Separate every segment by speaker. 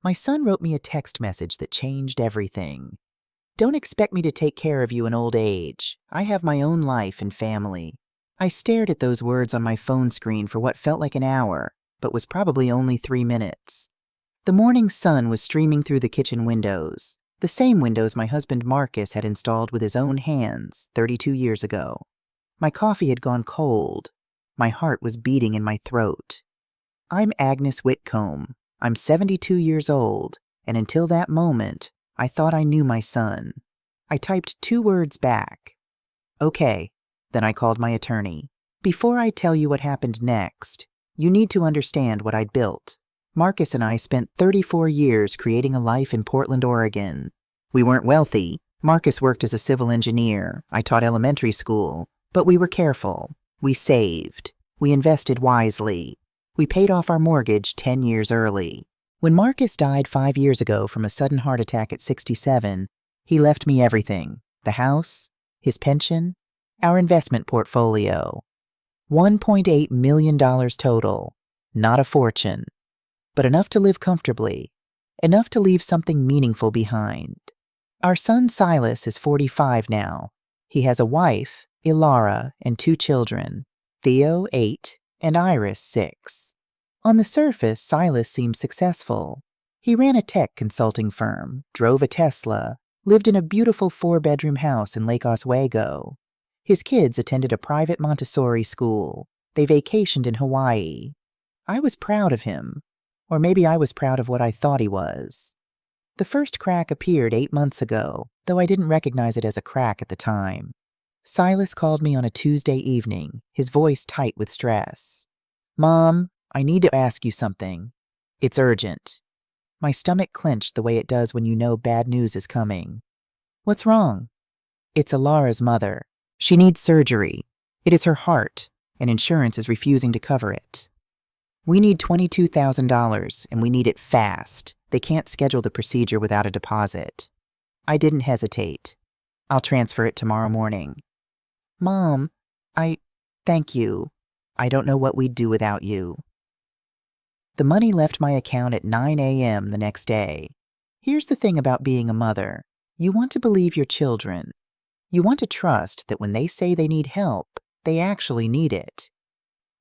Speaker 1: My son wrote me a text message that changed everything. Don't expect me to take care of you in old age. I have my own life and family. I stared at those words on my phone screen for what felt like an hour, but was probably only 3 minutes. The morning sun was streaming through the kitchen windows, the same windows my husband Marcus had installed with his own hands 32 years ago. My coffee had gone cold. My heart was beating in my throat. I'm Agnes Whitcomb. I'm 72 years old, and until that moment, I thought I knew my son. I typed 2 words back. Okay, then I called my attorney. Before I tell you what happened next, you need to understand what I'd built. Marcus and I spent 34 years creating a life in Portland, Oregon. We weren't wealthy. Marcus worked as a civil engineer. I taught elementary school. But we were careful. We saved. We invested wisely. We paid off our mortgage 10 years early. When Marcus died 5 years ago from a sudden heart attack at 67, he left me everything: the house, his pension, our investment portfolio. $1.8 million total. Not a fortune, but enough to live comfortably, enough to leave something meaningful behind. Our son Silas is 45 now. He has a wife, Ilara, and 2 children, Theo, 8, and Iris, 6. On the surface, Silas seems successful. He ran a tech consulting firm, drove a Tesla, lived in a beautiful 4-bedroom house in Lake Oswego. His kids attended a private Montessori school. They vacationed in Hawaii. I was proud of him, or maybe I was proud of what I thought he was. The first crack appeared 8 months ago, though I didn't recognize it as a crack at the time. Silas called me on a Tuesday evening, his voice tight with stress. "Mom, I need to ask you something. It's urgent." My stomach clenched the way it does when you know bad news is coming. "What's wrong?" "It's Alara's mother. She needs surgery. It is her heart, and insurance is refusing to cover it. We need $22,000, and we need it fast. They can't schedule the procedure without a deposit." I didn't hesitate. "I'll transfer it tomorrow morning." "Mom, thank you. I don't know what we'd do without you." The money left my account at 9 a.m. the next day. Here's the thing about being a mother. You want to believe your children. You want to trust that when they say they need help, they actually need it.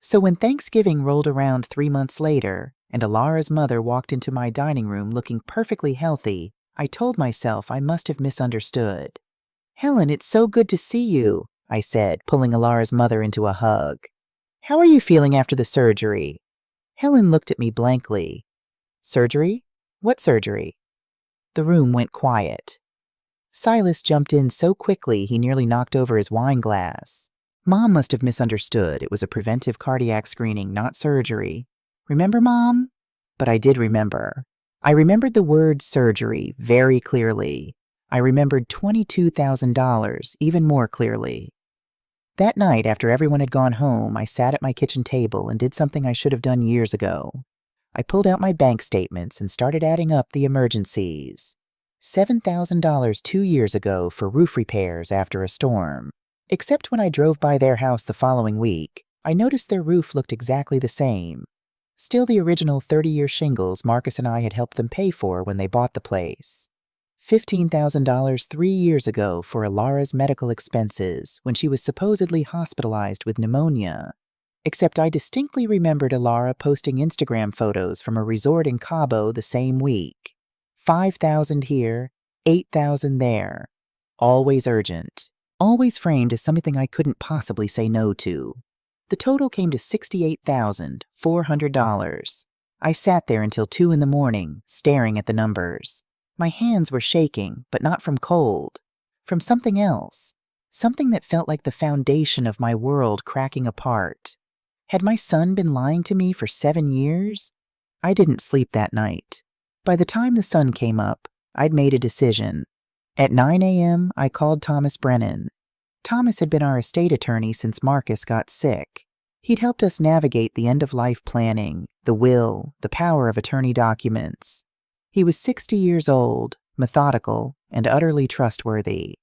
Speaker 1: So when Thanksgiving rolled around 3 months later, and Alara's mother walked into my dining room looking perfectly healthy, I told myself I must have misunderstood. "Helen, it's so good to see you," I said, pulling Alara's mother into a hug. "How are you feeling after the surgery?" Helen looked at me blankly. "Surgery? What surgery?" The room went quiet. Silas jumped in so quickly he nearly knocked over his wine glass. "Mom must have misunderstood. It was a preventive cardiac screening, not surgery. Remember, Mom?" But I did remember. I remembered the word surgery very clearly. I remembered $22,000 even more clearly. That night, after everyone had gone home, I sat at my kitchen table and did something I should have done years ago. I pulled out my bank statements and started adding up the emergencies. $7,000 2 years ago for roof repairs after a storm. Except when I drove by their house the following week, I noticed their roof looked exactly the same. Still the original 30-year shingles Marcus and I had helped them pay for when they bought the place. $15,000 3 years ago for Alara's medical expenses when she was supposedly hospitalized with pneumonia. Except I distinctly remembered Alara posting Instagram photos from a resort in Cabo the same week. $5,000 here, $8,000 there. Always urgent. Always framed as something I couldn't possibly say no to. The total came to $68,400. I sat there until 2 in the morning, staring at the numbers. My hands were shaking, but not from cold. From something else. Something that felt like the foundation of my world cracking apart. Had my son been lying to me for 7 years? I didn't sleep that night. By the time the sun came up, I'd made a decision. At 9 a.m., I called Thomas Brennan. Thomas had been our estate attorney since Marcus got sick. He'd helped us navigate the end-of-life planning, the will, the power of attorney documents. He was 60 years old, methodical, and utterly trustworthy.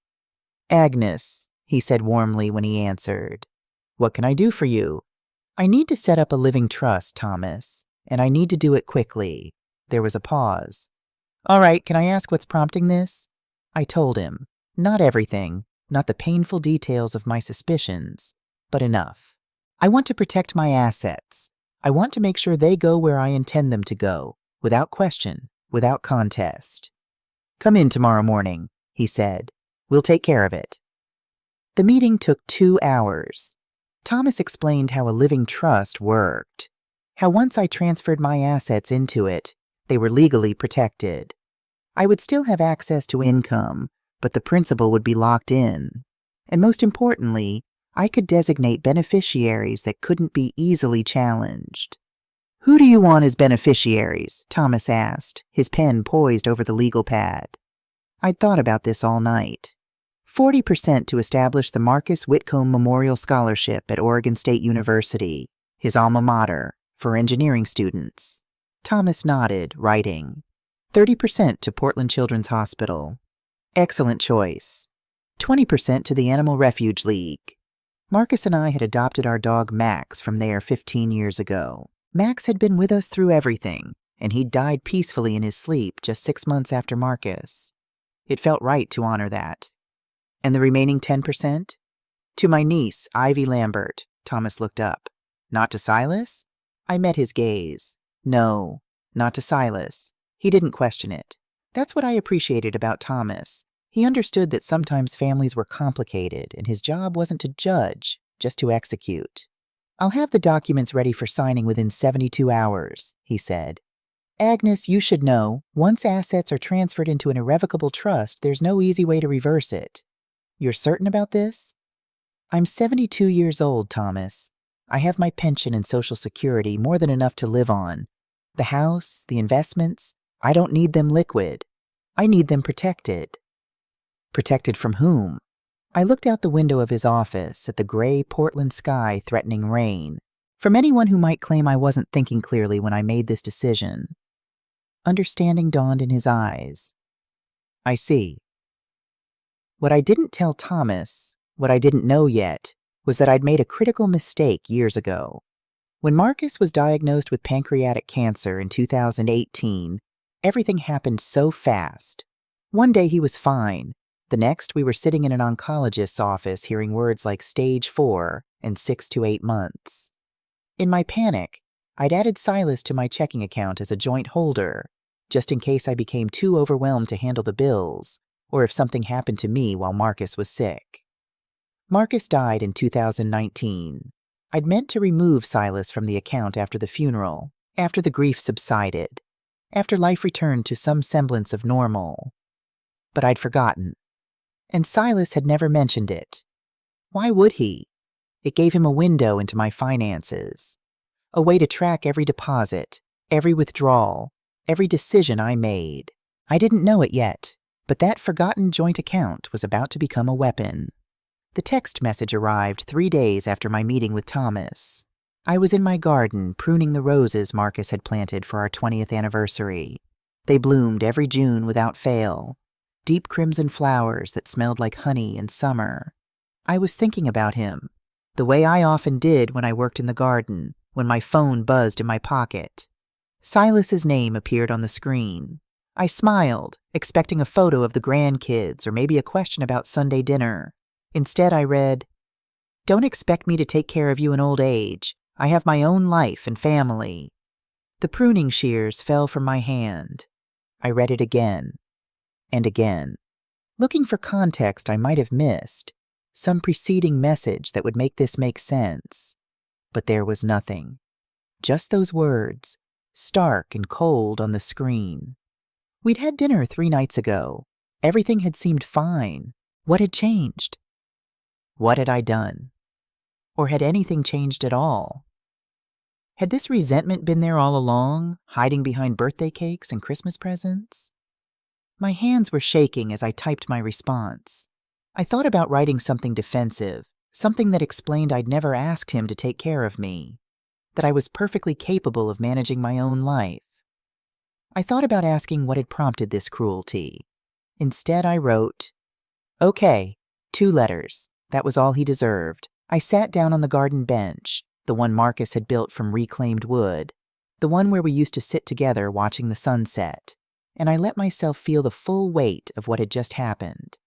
Speaker 1: "Agnes," he said warmly when he answered. "What can I do for you?" "I need to set up a living trust, Thomas, and I need to do it quickly. There was a pause. All right, can I ask what's prompting this? I told him. Not everything, not the painful details of my suspicions, but enough. I want to protect my assets. I want to make sure they go where I intend them to go, without question, without contest. Come in tomorrow morning, he said. We'll take care of it. The meeting took 2 hours. Thomas explained how a living trust worked, how once I transferred my assets into it, they were legally protected. I would still have access to income, but the principal would be locked in. And most importantly, I could designate beneficiaries that couldn't be easily challenged. Who do you want as beneficiaries? Thomas asked, his pen poised over the legal pad. I'd thought about this all night. 40% to establish the Marcus Whitcomb Memorial Scholarship at Oregon State University, his alma mater, for engineering students. Thomas nodded, writing. 30% to Portland Children's Hospital. Excellent choice. 20% to the Animal Refuge League. Marcus and I had adopted our dog Max from there 15 years ago. Max had been with us through everything, and he'd died peacefully in his sleep just 6 months after Marcus. It felt right to honor that. And the remaining 10%? To my niece, Ivy Lambert. Thomas looked up. Not to Silas? I met his gaze. No, not to Silas. He didn't question it. That's what I appreciated about Thomas. He understood that sometimes families were complicated, and his job wasn't to judge, just to execute. I'll have the documents ready for signing within 72 hours, he said. Agnes, you should know, once assets are transferred into an irrevocable trust, there's no easy way to reverse it. You're certain about this? I'm 72 years old, Thomas. I have my pension and Social Security, more than enough to live on. The house, the investments, I don't need them liquid. I need them protected. Protected from whom? I looked out the window of his office at the gray Portland sky threatening rain. From anyone who might claim I wasn't thinking clearly when I made this decision. Understanding dawned in his eyes. I see. What I didn't tell Thomas, what I didn't know yet, was that I'd made a critical mistake years ago. When Marcus was diagnosed with pancreatic cancer in 2018, everything happened so fast. One day he was fine. The next, we were sitting in an oncologist's office hearing words like stage 4 and 6 to 8 months. In my panic, I'd added Silas to my checking account as a joint holder, just in case I became too overwhelmed to handle the bills, or if something happened to me while Marcus was sick. Marcus died in 2019. I'd meant to remove Silas from the account after the funeral, after the grief subsided, after life returned to some semblance of normal. But I'd forgotten. And Silas had never mentioned it. Why would he? It gave him a window into my finances, a way to track every deposit, every withdrawal, every decision I made. I didn't know it yet, but that forgotten joint account was about to become a weapon. The text message arrived 3 days after my meeting with Thomas. I was in my garden pruning the roses Marcus had planted for our 20th anniversary. They bloomed every June without fail, deep crimson flowers that smelled like honey in summer. I was thinking about him, the way I often did when I worked in the garden, when my phone buzzed in my pocket. Silas's name appeared on the screen. I smiled, expecting a photo of the grandkids or maybe a question about Sunday dinner. Instead, I read, "Don't expect me to take care of you in old age. I have my own life and family." The pruning shears fell from my hand. I read it again and again, looking for context I might have missed, some preceding message that would make this make sense. But there was nothing. Just those words, stark and cold on the screen. We'd had dinner 3 nights ago. Everything had seemed fine. What had changed? What had I done? Or had anything changed at all? Had this resentment been there all along, hiding behind birthday cakes and Christmas presents? My hands were shaking as I typed my response. I thought about writing something defensive, something that explained I'd never asked him to take care of me, that I was perfectly capable of managing my own life. I thought about asking what had prompted this cruelty. Instead, I wrote, "Okay, 2 letters. That was all he deserved." I sat down on the garden bench, the one Marcus had built from reclaimed wood. the one where we used to sit together watching the sunset, and I let myself feel the full weight of what had just happened.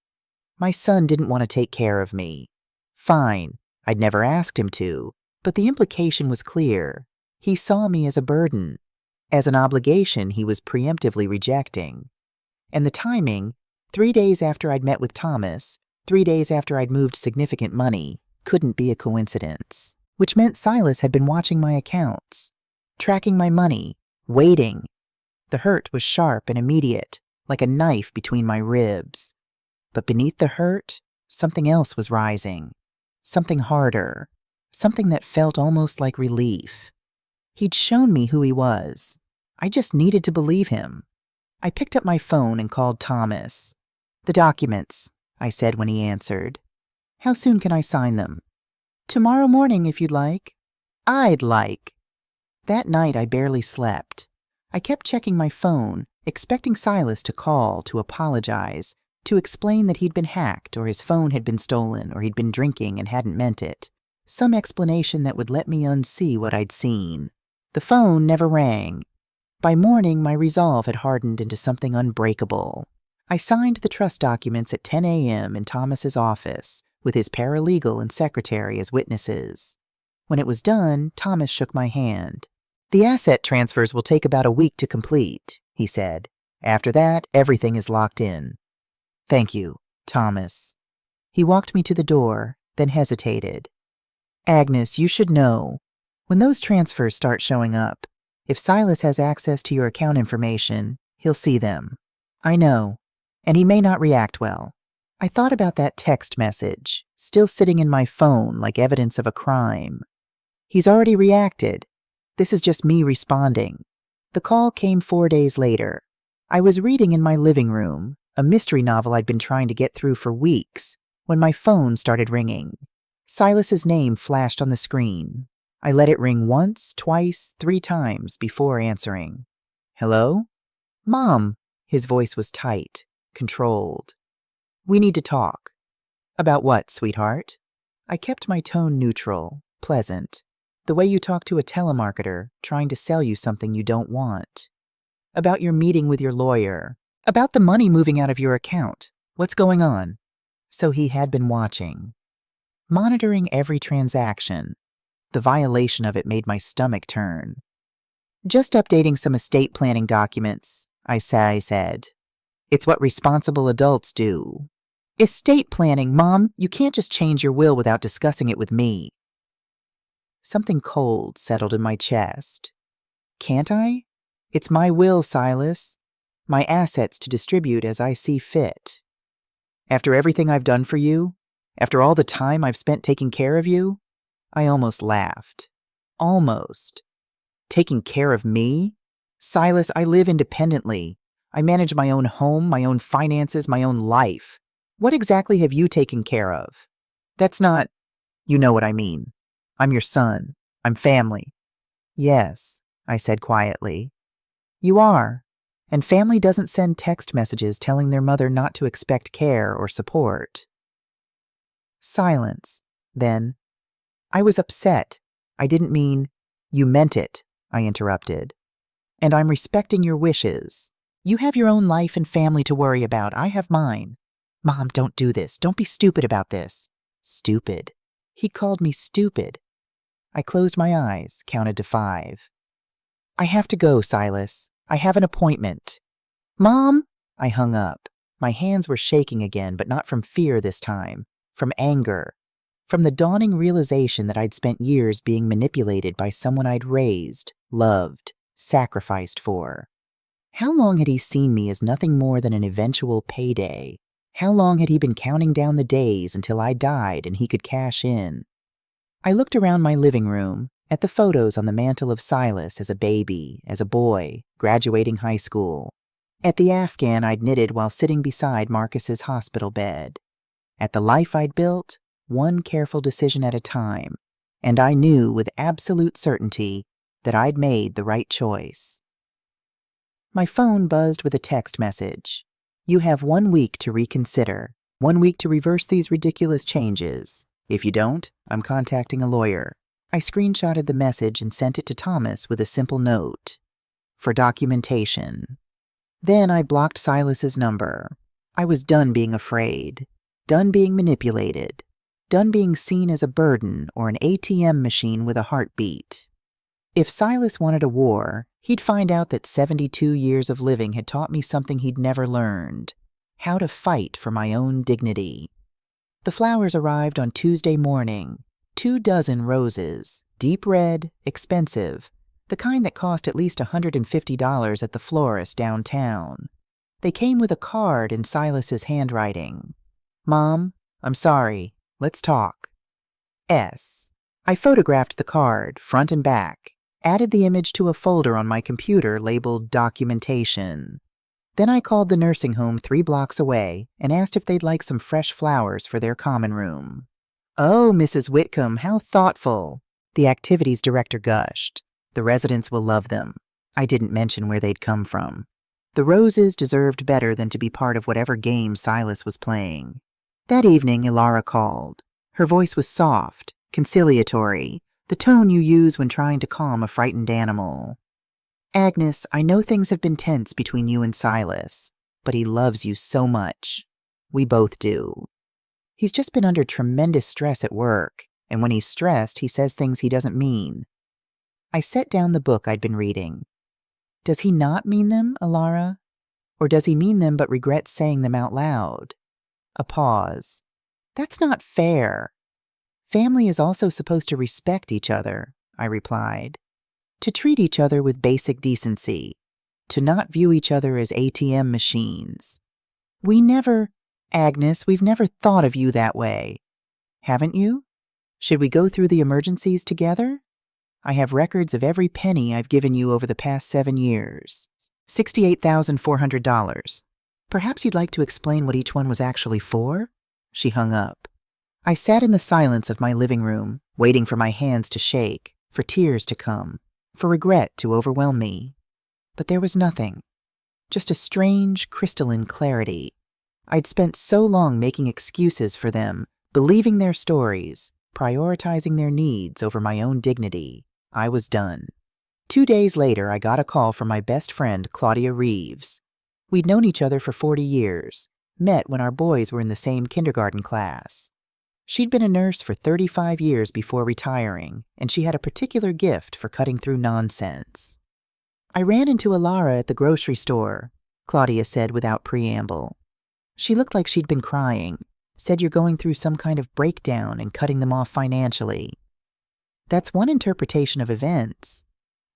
Speaker 1: My son didn't want to take care of me. Fine, I'd never asked him to, but the implication was clear. He saw me as a burden, as an obligation he was preemptively rejecting. And the timing, 3 days after I'd met with Thomas, 3 days after I'd moved significant money, couldn't be a coincidence. Which meant Silas had been watching my accounts, tracking my money, waiting. The hurt was sharp and immediate, like a knife between my ribs. But beneath the hurt, something else was rising. Something harder. Something that felt almost like relief. He'd shown me who he was. I just needed to believe him. I picked up my phone and called Thomas. "The documents," I said when he answered. "How soon can I sign them?" "Tomorrow morning, if you'd like." "I'd like." That night I barely slept. I kept checking my phone, expecting Silas to call, to apologize, to explain that he'd been hacked or his phone had been stolen or he'd been drinking and hadn't meant it. Some explanation that would let me unsee what I'd seen. The phone never rang. By morning, my resolve had hardened into something unbreakable. I signed the trust documents at 10 a.m. in Thomas's office, with his paralegal and secretary as witnesses. When it was done, Thomas shook my hand. "The asset transfers will take about a week to complete," he said. "After that, everything is locked in." "Thank you, Thomas." He walked me to the door, then hesitated. "Agnes, you should know. When those transfers start showing up, if Silas has access to your account information, he'll see them. I know, and he may not react well. I thought about that text message, still sitting in my phone like evidence of a crime. He's already reacted. This is just me responding." The call came 4 days later. I was reading in my living room, a mystery novel I'd been trying to get through for weeks, when my phone started ringing. Silas's name flashed on the screen. I let it ring once, twice, 3 times before answering. "Hello?" "Mom." His voice was tight, controlled. "We need to talk." "About what, sweetheart?" I kept my tone neutral, pleasant, the way you talk to a telemarketer trying to sell you something you don't want. "About your meeting with your lawyer. About the money moving out of your account. What's going on?" So he had been watching. Monitoring every transaction. The violation of it made my stomach turn. "Just updating some estate planning documents," I said. "It's what responsible adults do." "Estate planning, Mom? You can't just change your will without discussing it with me." Something cold settled in my chest. "Can't I? It's my will, Silas. My assets to distribute as I see fit. After everything I've done for you, after all the time I've spent taking care of you," I almost laughed. Almost. Taking care of me? Silas, I live independently. I manage my own home, my own finances, my own life. What exactly have you taken care of? That's not... You know what I mean. I'm your son. I'm family. "Yes," I said quietly. "You are. And family doesn't send text messages telling their mother not to expect care or support." Silence. Then, "I was upset. I didn't mean..." "You meant it," I interrupted. "And I'm respecting your wishes. You have your own life and family to worry about. I have mine." "Mom, don't do this. Don't be stupid about this." Stupid. He called me stupid. I closed my eyes, counted to 5. "I have to go, Silas. I have an appointment." "Mom!" I hung up. My hands were shaking again, but not from fear this time. From anger. From the dawning realization that I'd spent years being manipulated by someone I'd raised, loved, sacrificed for. How long had he seen me as nothing more than an eventual payday? How long had he been counting down the days until I died and he could cash in? I looked around my living room, at the photos on the mantle of Silas as a baby, as a boy, graduating high school. At the Afghan I'd knitted while sitting beside Marcus's hospital bed. At the life I'd built, one careful decision at a time, and I knew with absolute certainty that I'd made the right choice. My phone buzzed with a text message. "You have 1 week to reconsider, 1 week to reverse these ridiculous changes. If you don't, I'm contacting a lawyer." I screenshotted the message and sent it to Thomas with a simple note, for documentation. Then I blocked Silas's number. I was done being afraid, done being manipulated, done being seen as a burden or an ATM machine with a heartbeat. If Silas wanted a war, he'd find out that 72 years of living had taught me something he'd never learned: how to fight for my own dignity. The flowers arrived on Tuesday morning. 24 roses, deep red, expensive, the kind that cost at least $150 at the florist downtown. They came with a card in Silas's handwriting. "Mom, I'm sorry. Let's talk. S." I photographed the card, front and back, added the image to a folder on my computer labeled Documentation. Then I called the nursing home 3 blocks away and asked if they'd like some fresh flowers for their common room. "Oh, Mrs. Whitcomb, how thoughtful," the activities director gushed. "The residents will love them." I didn't mention where they'd come from. The roses deserved better than to be part of whatever game Silas was playing. That evening, Ilara called. Her voice was soft, conciliatory, the tone you use when trying to calm a frightened animal. "Agnes, I know things have been tense between you and Silas, but he loves you so much. We both do. He's just been under tremendous stress at work, and when he's stressed, he says things he doesn't mean." I set down the book I'd been reading. "Does he not mean them, Ilara? Or does he mean them but regrets saying them out loud?" A pause. "That's not fair. Family is also supposed to respect each other," I replied. "To treat each other with basic decency. To not view each other as ATM machines. Agnes, we've never thought of you that way. Haven't you? Should we go through the emergencies together? I have records of every penny I've given you over the past 7 years. $68,400. Perhaps you'd like to explain what each one was actually for?" She hung up. I sat in the silence of my living room, waiting for my hands to shake, for tears to come, for regret to overwhelm me. But there was nothing. Just a strange, crystalline clarity. I'd spent so long making excuses for them, believing their stories, prioritizing their needs over my own dignity. I was done. 2 days later, I got a call from my best friend, Claudia Reeves. We'd known each other for 40 years, met when our boys were in the same kindergarten class. She'd been a nurse for 35 years before retiring, and she had a particular gift for cutting through nonsense. "I ran into Ilara at the grocery store," Claudia said without preamble. "She looked like she'd been crying, said you're going through some kind of breakdown and cutting them off financially." "That's one interpretation of events.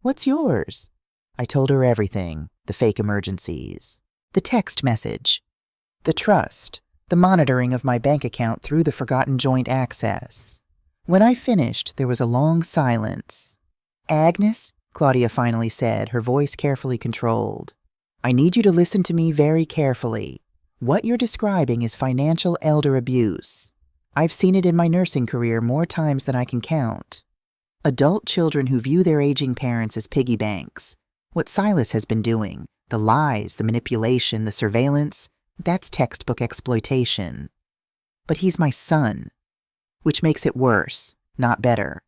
Speaker 1: What's yours?" I told her everything: the fake emergencies, the text message, the trust, the monitoring of my bank account through the forgotten joint access. When I finished, there was a long silence. "Agnes," Claudia finally said, her voice carefully controlled, "I need you to listen to me very carefully. What you're describing is financial elder abuse. I've seen it in my nursing career more times than I can count. Adult children who view their aging parents as piggy banks. What Silas has been doing, the lies, the manipulation, the surveillance, that's textbook exploitation. But he's my son, which makes it worse, not better.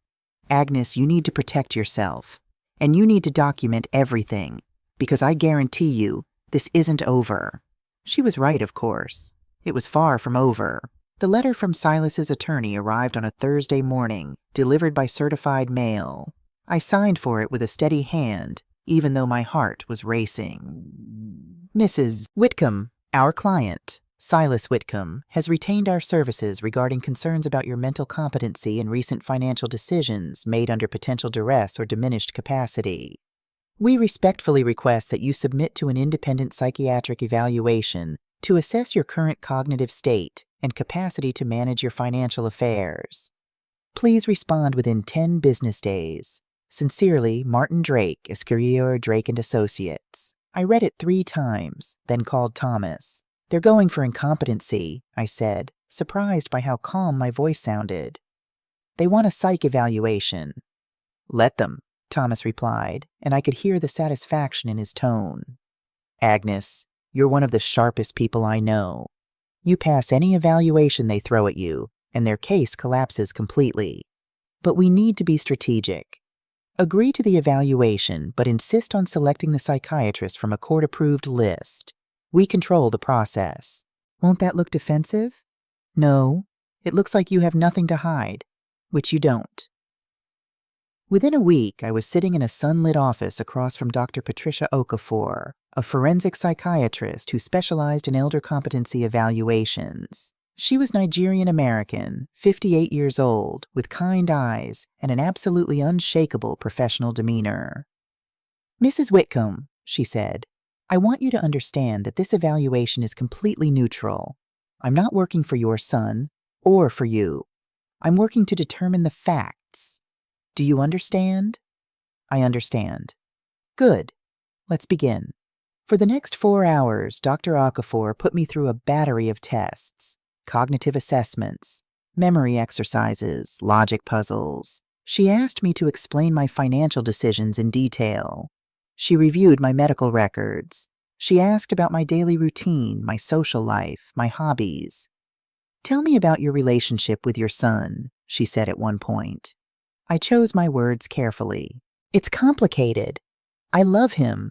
Speaker 1: Agnes, you need to protect yourself, and you need to document everything, because I guarantee you, this isn't over." She was right, of course. It was far from over. The letter from Silas's attorney arrived on a Thursday morning, delivered by certified mail. I signed for it with a steady hand, even though my heart was racing. "Mrs. Whitcomb, our client, Silas Whitcomb, has retained our services regarding concerns about your mental competency and recent financial decisions made under potential duress or diminished capacity. We respectfully request that you submit to an independent psychiatric evaluation to assess your current cognitive state and capacity to manage your financial affairs. Please respond within 10 business days. Sincerely, Martin Drake, Esquire, Drake & Associates." I read it 3 times, then called Thomas. "They're going for incompetency," I said, surprised by how calm my voice sounded. "They want a psych evaluation." "Let them," Thomas replied, and I could hear the satisfaction in his tone. "Agnes, you're one of the sharpest people I know. You pass any evaluation they throw at you, and their case collapses completely. But we need to be strategic. Agree to the evaluation, but insist on selecting the psychiatrist from a court-approved list. We control the process. Won't that look defensive? No, it looks like you have nothing to hide, which you don't. Within a week, I was sitting in a sunlit office across from Dr. Patricia Okafor, a forensic psychiatrist who specialized in elder competency evaluations. She was Nigerian-American, 58 years old, with kind eyes and an absolutely unshakable professional demeanor. "Mrs. Whitcomb," she said, "I want you to understand that this evaluation is completely neutral. I'm not working for your son or for you. I'm working to determine the facts. Do you understand?" "I understand." "Good. Let's begin." For the next 4 hours, Dr. Okafor put me through a battery of tests. Cognitive assessments, memory exercises, logic puzzles. She asked me to explain my financial decisions in detail. She reviewed my medical records. She asked about my daily routine, my social life, my hobbies. "Tell me about your relationship with your son," she said at one point. I chose my words carefully. "It's complicated. I love him,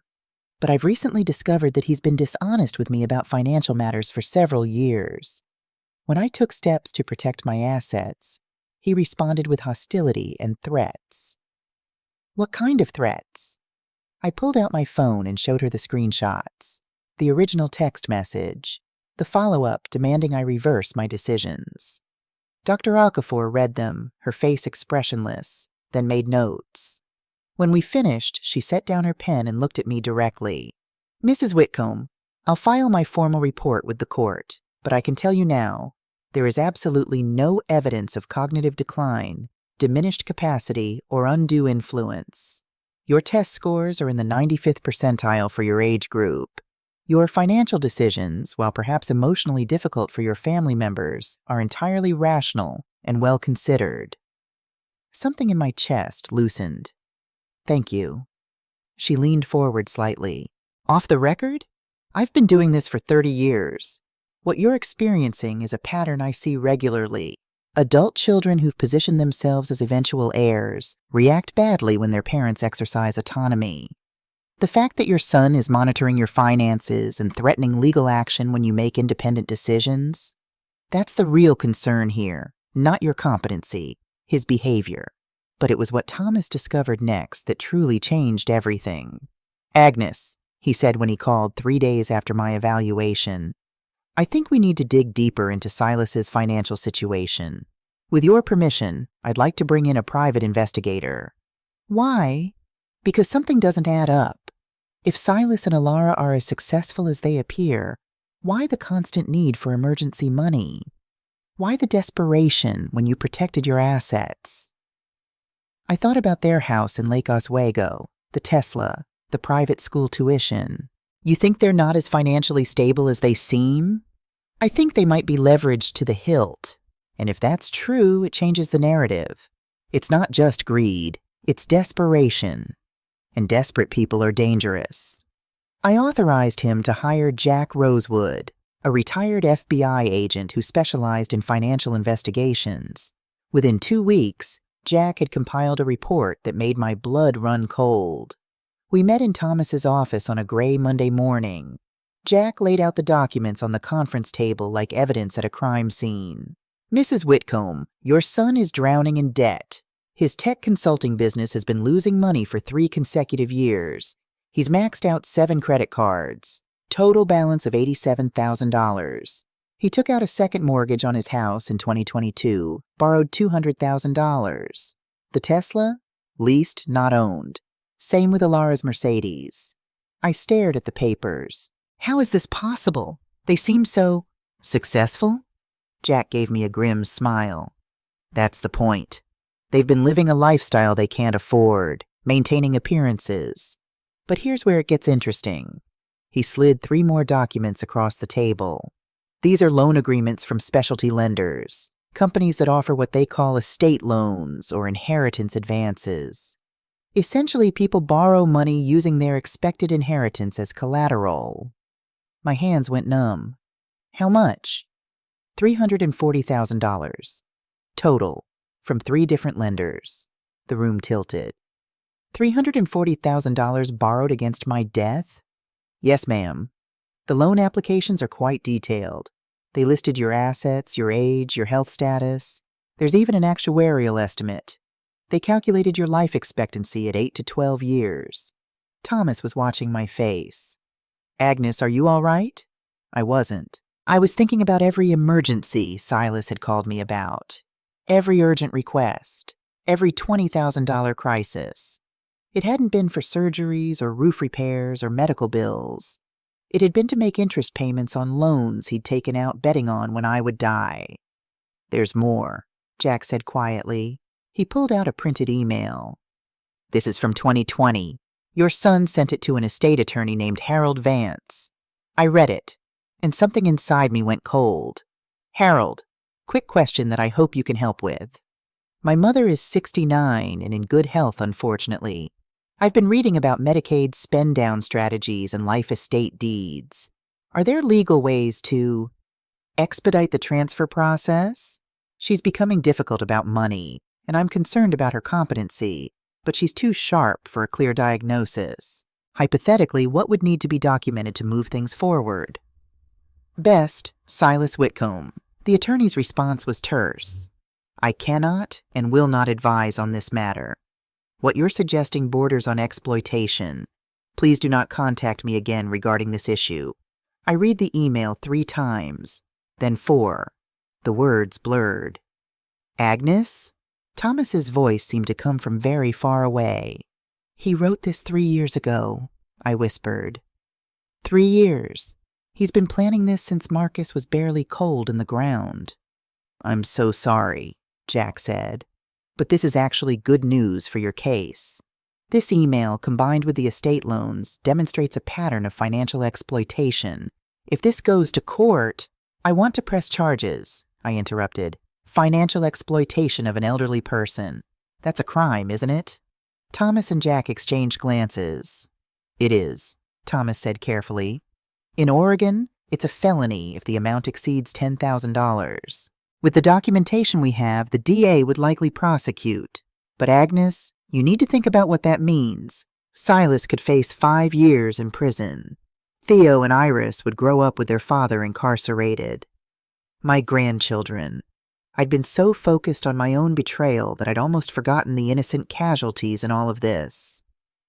Speaker 1: but I've recently discovered that he's been dishonest with me about financial matters for several years. When I took steps to protect my assets, he responded with hostility and threats." "What kind of threats?" I pulled out my phone and showed her the screenshots, the original text message, the follow-up demanding I reverse my decisions. Dr. Okafor read them, her face expressionless, then made notes. When we finished, she set down her pen and looked at me directly. "Mrs. Whitcomb, I'll file my formal report with the court. But I can tell you now, there is absolutely no evidence of cognitive decline, diminished capacity, or undue influence. Your test scores are in the 95th percentile for your age group. Your financial decisions, while perhaps emotionally difficult for your family members, are entirely rational and well considered." Something in my chest loosened. "Thank you." She leaned forward slightly. "Off the record? I've been doing this for 30 years. What you're experiencing is a pattern I see regularly. Adult children who've positioned themselves as eventual heirs react badly when their parents exercise autonomy. The fact that your son is monitoring your finances and threatening legal action when you make independent decisions, that's the real concern here, not your competency, his behavior." But it was what Thomas discovered next that truly changed everything. "Agnes," he said when he called 3 days after my evaluation, "I think we need to dig deeper into Silas's financial situation. With your permission, I'd like to bring in a private investigator." "Why?" "Because something doesn't add up. If Silas and Alara are as successful as they appear, why the constant need for emergency money? Why the desperation when you protected your assets?" I thought about their house in Lake Oswego, the Tesla, the private school tuition. "You think they're not as financially stable as they seem?" "I think they might be leveraged to the hilt. And if that's true, it changes the narrative. It's not just greed, it's desperation. And desperate people are dangerous." I authorized him to hire Jack Rosewood, a retired FBI agent who specialized in financial investigations. Within 2 weeks, Jack had compiled a report that made my blood run cold. We met in Thomas's office on a gray Monday morning. Jack laid out the documents on the conference table like evidence at a crime scene. "Mrs. Whitcomb, your son is drowning in debt. His tech consulting business has been losing money for 3 consecutive years. He's maxed out 7 credit cards. Total balance of $87,000. He took out a second mortgage on his house in 2022, borrowed $200,000. The Tesla? Leased, not owned. Same with Alara's Mercedes." I stared at the papers. "How is this possible? They seem so successful?" Jack gave me a grim smile. "That's the point. They've been living a lifestyle they can't afford, maintaining appearances. But here's where it gets interesting." He slid 3 more documents across the table. "These are loan agreements from specialty lenders, companies that offer what they call estate loans or inheritance advances. Essentially, people borrow money using their expected inheritance as collateral." My hands went numb. "How much?" $340,000. Total, from 3 different lenders. The room tilted. $340,000 borrowed against my death? Yes, ma'am. The loan applications are quite detailed. They listed your assets, your age, your health status. There's even an actuarial estimate. They calculated your life expectancy at 8 to 12 years. Thomas was watching my face. Agnes, are you all right? I wasn't. I was thinking about every emergency Silas had called me about. Every urgent request. Every $20,000 crisis. It hadn't been for surgeries or roof repairs or medical bills. It had been to make interest payments on loans he'd taken out betting on when I would die. There's more, Jack said quietly. He pulled out a printed email. This is from 2020. Your son sent it to an estate attorney named Harold Vance. I read it, and something inside me went cold. Harold, quick question that I hope you can help with. My mother is 69 and in good health, unfortunately. I've been reading about Medicaid spend-down strategies and life estate deeds. Are there legal ways to expedite the transfer process? She's becoming difficult about money, and I'm concerned about her competency, but she's too sharp for a clear diagnosis. Hypothetically, what would need to be documented to move things forward? Best, Silas Whitcomb. The attorney's response was terse. I cannot and will not advise on this matter. What you're suggesting borders on exploitation. Please do not contact me again regarding this issue. I read the email 3 times, then 4. The words blurred. Agnes? Thomas's voice seemed to come from very far away. He wrote this 3 years ago, I whispered. 3 years. He's been planning this since Marcus was barely cold in the ground. I'm so sorry, Jack said. But this is actually good news for your case. This email, combined with the estate loans, demonstrates a pattern of financial exploitation. If this goes to court, I want to press charges, I interrupted. Financial exploitation of an elderly person. That's a crime, isn't it? Thomas and Jack exchanged glances. It is, Thomas said carefully. In Oregon, it's a felony if the amount exceeds $10,000. With the documentation we have, the DA would likely prosecute. But Agnes, you need to think about what that means. Silas could face 5 years in prison. Theo and Iris would grow up with their father incarcerated. My grandchildren. I'd been so focused on my own betrayal that I'd almost forgotten the innocent casualties in all of this.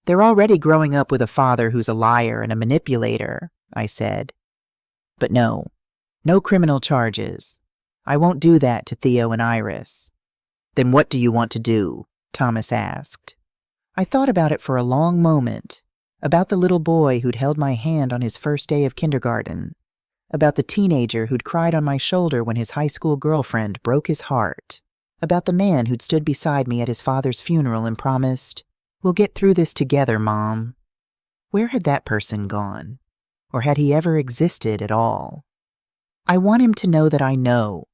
Speaker 1: They're already growing up with a father who's a liar and a manipulator, I said. But no criminal charges. I won't do that to Theo and Iris. Then what do you want to do? Thomas asked. I thought about it for a long moment, about the little boy who'd held my hand on his first day of kindergarten, about the teenager who'd cried on my shoulder when his high school girlfriend broke his heart, about the man who'd stood beside me at his father's funeral and promised, "We'll get through this together, Mom." Where had that person gone? Or had he ever existed at all? I want him to know that I know,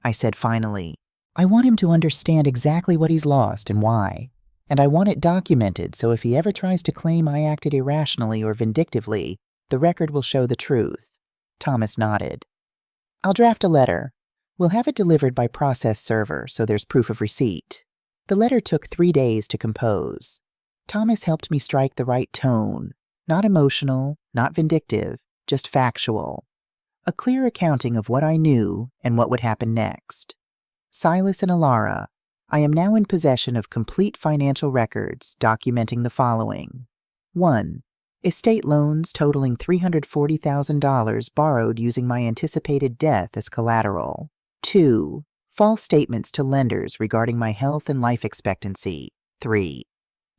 Speaker 1: I said finally. I want him to understand exactly what he's lost and why. And I want it documented so if he ever tries to claim I acted irrationally or vindictively, the record will show the truth. Thomas nodded. I'll draft a letter. We'll have it delivered by process server so there's proof of receipt. The letter took 3 days to compose. Thomas helped me strike the right tone. Not emotional, not vindictive, just factual. A clear accounting of what I knew and what would happen next. Silas and Alara, I am now in possession of complete financial records documenting the following. 1. Estate loans totaling $340,000 borrowed using my anticipated death as collateral. 2. False statements to lenders regarding my health and life expectancy. 3.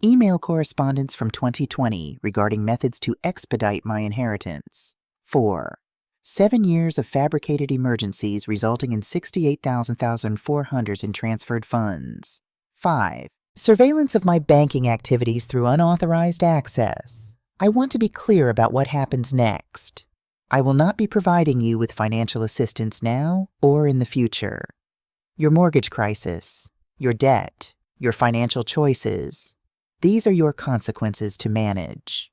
Speaker 1: Email correspondence from 2020 regarding methods to expedite my inheritance. 4. 7 years of fabricated emergencies resulting in $68,400 in transferred funds. 5. Surveillance of my banking activities through unauthorized access. I want to be clear about what happens next. I will not be providing you with financial assistance now or in the future. Your mortgage crisis, your debt, your financial choices, these are your consequences to manage.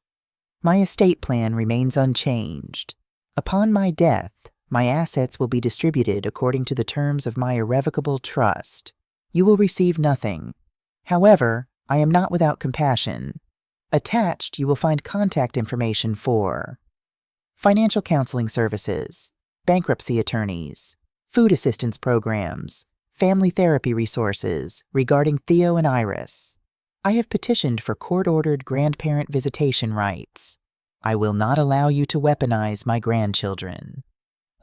Speaker 1: My estate plan remains unchanged. Upon my death, my assets will be distributed according to the terms of my irrevocable trust. You will receive nothing. However, I am not without compassion. Attached, you will find contact information for financial counseling services, bankruptcy attorneys, food assistance programs, family therapy resources regarding Theo and Iris. I have petitioned for court-ordered grandparent visitation rights. I will not allow you to weaponize my grandchildren.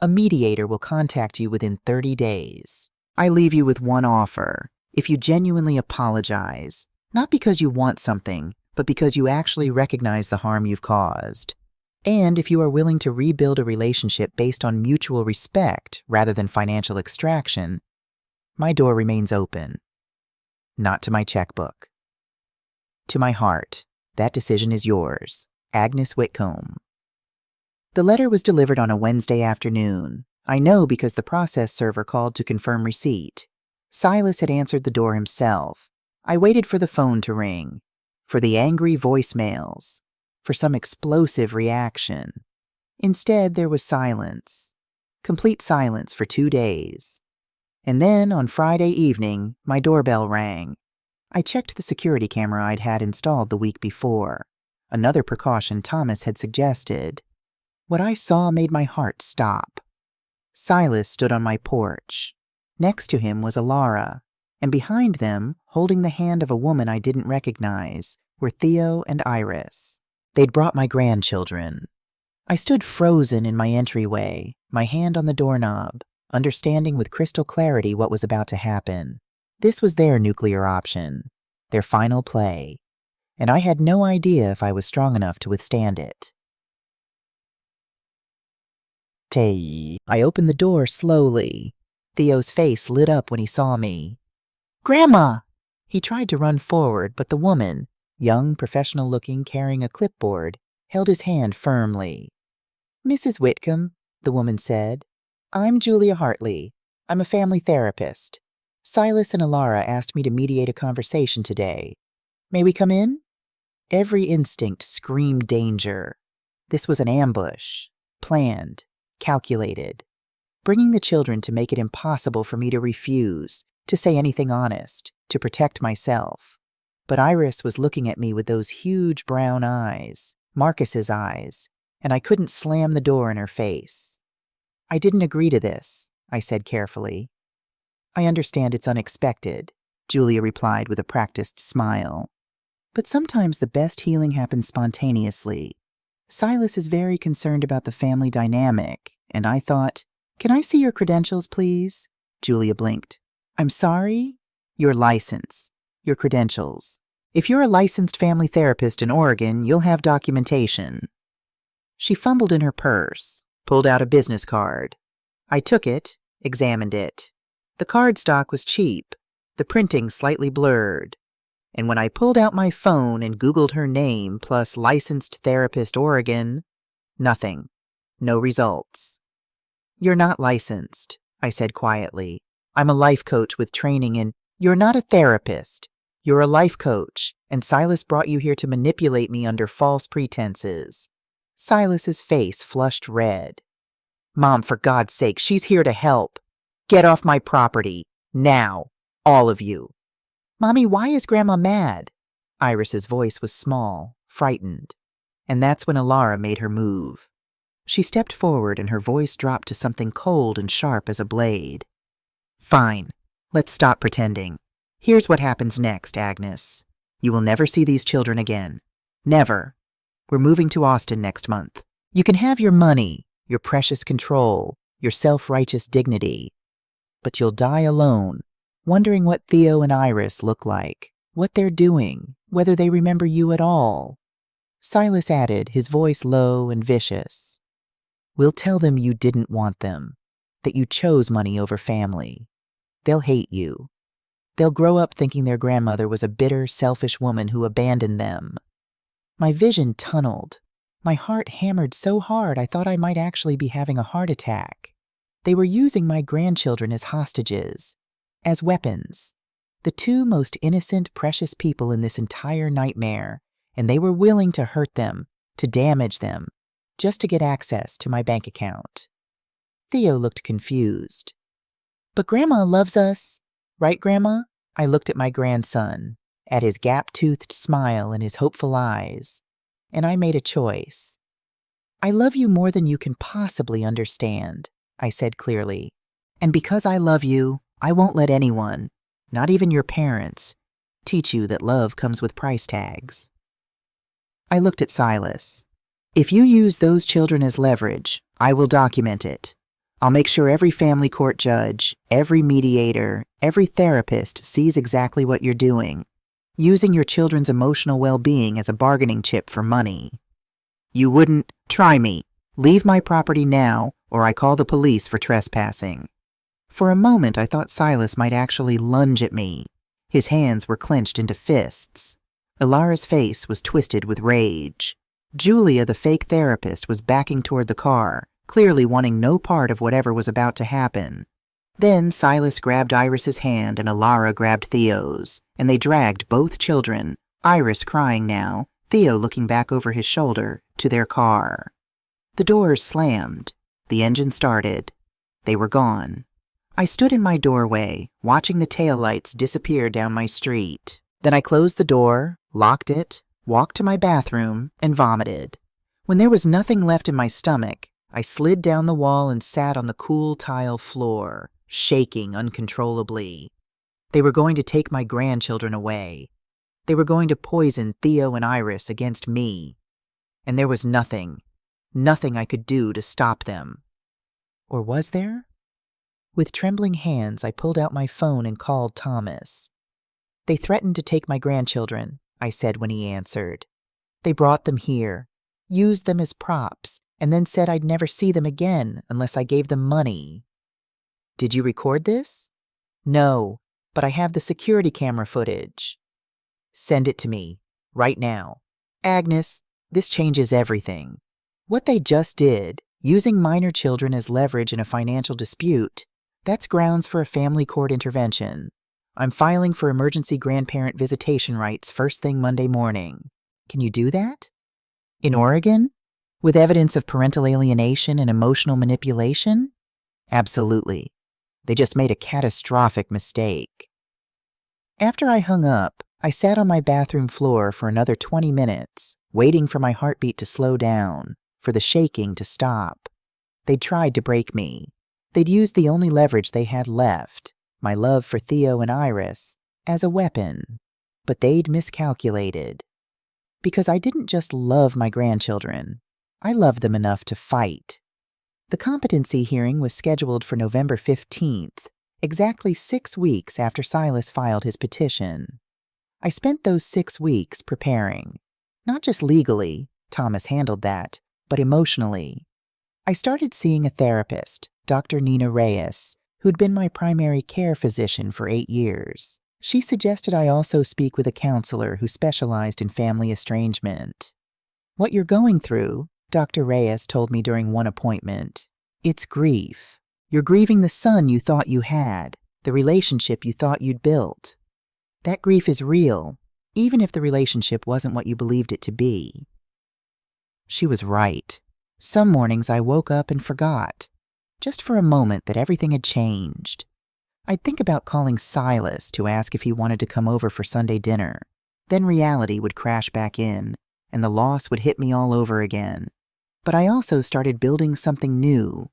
Speaker 1: A mediator will contact you within 30 days. I leave you with one offer. If you genuinely apologize, not because you want something, but because you actually recognize the harm you've caused, and if you are willing to rebuild a relationship based on mutual respect rather than financial extraction, my door remains open. Not to my checkbook. To my heart, that decision is yours. Agnes Whitcomb. The letter was delivered on a Wednesday afternoon. I know because the process server called to confirm receipt. Silas had answered the door himself. I waited for the phone to ring, for the angry voicemails, for some explosive reaction. Instead, there was silence. Complete silence for 2 days. And then, on Friday evening, my doorbell rang. I checked the security camera I'd had installed the week before, another precaution Thomas had suggested. What I saw made my heart stop. Silas stood on my porch. Next to him was Alara, and behind them, holding the hand of a woman I didn't recognize, were Theo and Iris. They'd brought my grandchildren. I stood frozen in my entryway, my hand on the doorknob, understanding with crystal clarity what was about to happen. This was their nuclear option, their final play, and I had no idea if I was strong enough to withstand it. I opened the door slowly. Theo's face lit up when he saw me. "Grandma!" He tried to run forward, but the woman, young, professional-looking, carrying a clipboard, held his hand firmly. "Mrs. Whitcomb," the woman said, "I'm Julia Hartley. I'm a family therapist. Silas and Alara asked me to mediate a conversation today. May we come in?" Every instinct screamed danger. This was an ambush, planned, calculated, bringing the children to make it impossible for me to refuse, to say anything honest, to protect myself. But Iris was looking at me with those huge brown eyes, Marcus's eyes, and I couldn't slam the door in her face. "I didn't agree to this," I said carefully. "I understand it's unexpected," Julia replied with a practiced smile. "But sometimes the best healing happens spontaneously. Silas is very concerned about the family dynamic, and I thought, 'Can I see your credentials, please?' Julia blinked. 'I'm sorry?' 'Your license. Your credentials. If you're a licensed family therapist in Oregon, you'll have documentation." She fumbled in her purse, pulled out a business card. I took it, examined it. The cardstock was cheap, the printing slightly blurred. And when I pulled out my phone and Googled her name plus licensed therapist Oregon, nothing. No results. "You're not licensed," I said quietly. "I'm a life coach with training in—" "You're not a therapist. You're a life coach, and Silas brought you here to manipulate me under false pretenses." Silas's face flushed red. "Mom, for God's sake, she's here to help. Get off my property. Now. All of you." "Mommy, why is Grandma mad?" Iris's voice was small, frightened. And that's when Alara made her move. She stepped forward and her voice dropped to something cold and sharp as a blade. "Fine. Let's stop pretending. Here's what happens next, Agnes. You will never see these children again. Never. We're moving to Austin next month. You can have your money, your precious control, your self-righteous dignity. But you'll die alone, wondering what Theo and Iris look like, what they're doing, whether they remember you at all." Silas added, his voice low and vicious. "We'll tell them you didn't want them, that you chose money over family. They'll hate you. They'll grow up thinking their grandmother was a bitter, selfish woman who abandoned them." My vision tunneled. My heart hammered so hard I thought I might actually be having a heart attack. They were using my grandchildren as hostages, as weapons, the two most innocent, precious people in this entire nightmare, and they were willing to hurt them, to damage them, just to get access to my bank account. Theo looked confused. "But Grandma loves us, right, Grandma?" I looked at my grandson, at his gap-toothed smile and his hopeful eyes, and I made a choice. I love you more than you can possibly understand, I said clearly. And because I love you, I won't let anyone, not even your parents, teach you that love comes with price tags. I looked at Silas. If you use those children as leverage, I will document it. I'll make sure every family court judge, every mediator, every therapist sees exactly what you're doing, using your children's emotional well-being as a bargaining chip for money. You wouldn't try me. Leave my property now, or I call the police for trespassing. For a moment, I thought Silas might actually lunge at me. His hands were clenched into fists. Ilara's face was twisted with rage. Julia, the fake therapist, was backing toward the car, clearly wanting no part of whatever was about to happen. Then Silas grabbed Iris's hand and Ilara grabbed Theo's, and they dragged both children, Iris crying now, Theo looking back over his shoulder, to their car. The doors slammed. The engine started. They were gone. I stood in my doorway, watching the taillights disappear down my street. Then I closed the door, locked it, walked to my bathroom, and vomited. When there was nothing left in my stomach, I slid down the wall and sat on the cool tile floor, shaking uncontrollably. They were going to take my grandchildren away. They were going to poison Theo and Iris against me. And there was nothing I could do to stop them. Or was there? With trembling hands, I pulled out my phone and called Thomas. They threatened to take my grandchildren, I said when he answered. They brought them here, used them as props, and then said I'd never see them again unless I gave them money. Did you record this? No, but I have the security camera footage. Send it to me, right now. Agnes, this changes everything. What they just did, using minor children as leverage in a financial dispute, that's grounds for a family court intervention. I'm filing for emergency grandparent visitation rights first thing Monday morning. Can you do that? In Oregon? With evidence of parental alienation and emotional manipulation? Absolutely. They just made a catastrophic mistake. After I hung up, I sat on my bathroom floor for another 20 minutes, waiting for my heartbeat to slow down, for the shaking to stop. They'd tried to break me. They'd used the only leverage they had left, my love for Theo and Iris, as a weapon. But they'd miscalculated. Because I didn't just love my grandchildren. I loved them enough to fight. The competency hearing was scheduled for November 15th, exactly 6 weeks after Silas filed his petition. I spent those 6 weeks preparing. Not just legally, Thomas handled that, but emotionally. I started seeing a therapist, Dr. Nina Reyes, who'd been my primary care physician for 8 years. She suggested I also speak with a counselor who specialized in family estrangement. What you're going through, Dr. Reyes told me during one appointment, it's grief. You're grieving the son you thought you had, the relationship you thought you'd built. That grief is real, even if the relationship wasn't what you believed it to be. She was right. Some mornings I woke up and forgot, just for a moment, that everything had changed. I'd think about calling Silas to ask if he wanted to come over for Sunday dinner. Then reality would crash back in, and the loss would hit me all over again. But I also started building something new.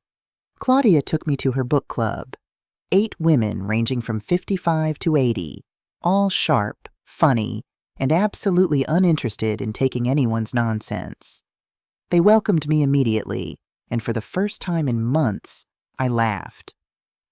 Speaker 1: Claudia took me to her book club. 8 women ranging from 55 to 80, all sharp, funny, and absolutely uninterested in taking anyone's nonsense. They welcomed me immediately, and for the first time in months, I laughed.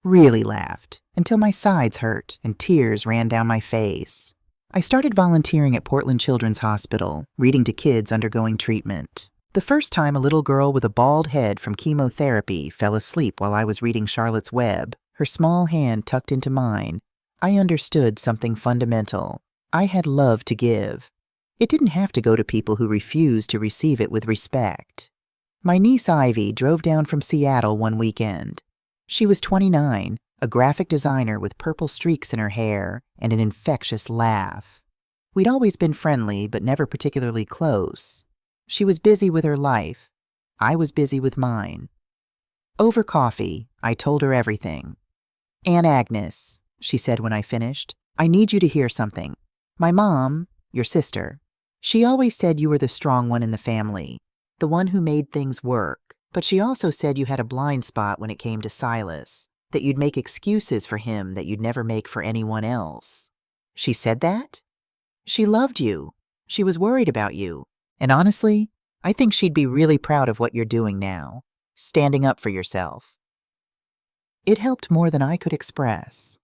Speaker 1: Really laughed, until my sides hurt and tears ran down my face. I started volunteering at Portland Children's Hospital, reading to kids undergoing treatment. The first time a little girl with a bald head from chemotherapy fell asleep while I was reading Charlotte's Web, her small hand tucked into mine, I understood something fundamental. I had love to give. It didn't have to go to people who refused to receive it with respect. My niece Ivy drove down from Seattle one weekend. She was 29, a graphic designer with purple streaks in her hair and an infectious laugh. We'd always been friendly, but never particularly close. She was busy with her life. I was busy with mine. Over coffee, I told her everything. "Aunt Agnes," she said when I finished, I need you to hear something. My mom, your sister, she always said you were the strong one in the family, the one who made things work. But she also said you had a blind spot when it came to Silas, that you'd make excuses for him that you'd never make for anyone else. She said that? She loved you. She was worried about you. And honestly, I think she'd be really proud of what you're doing now, standing up for yourself. It helped more than I could express.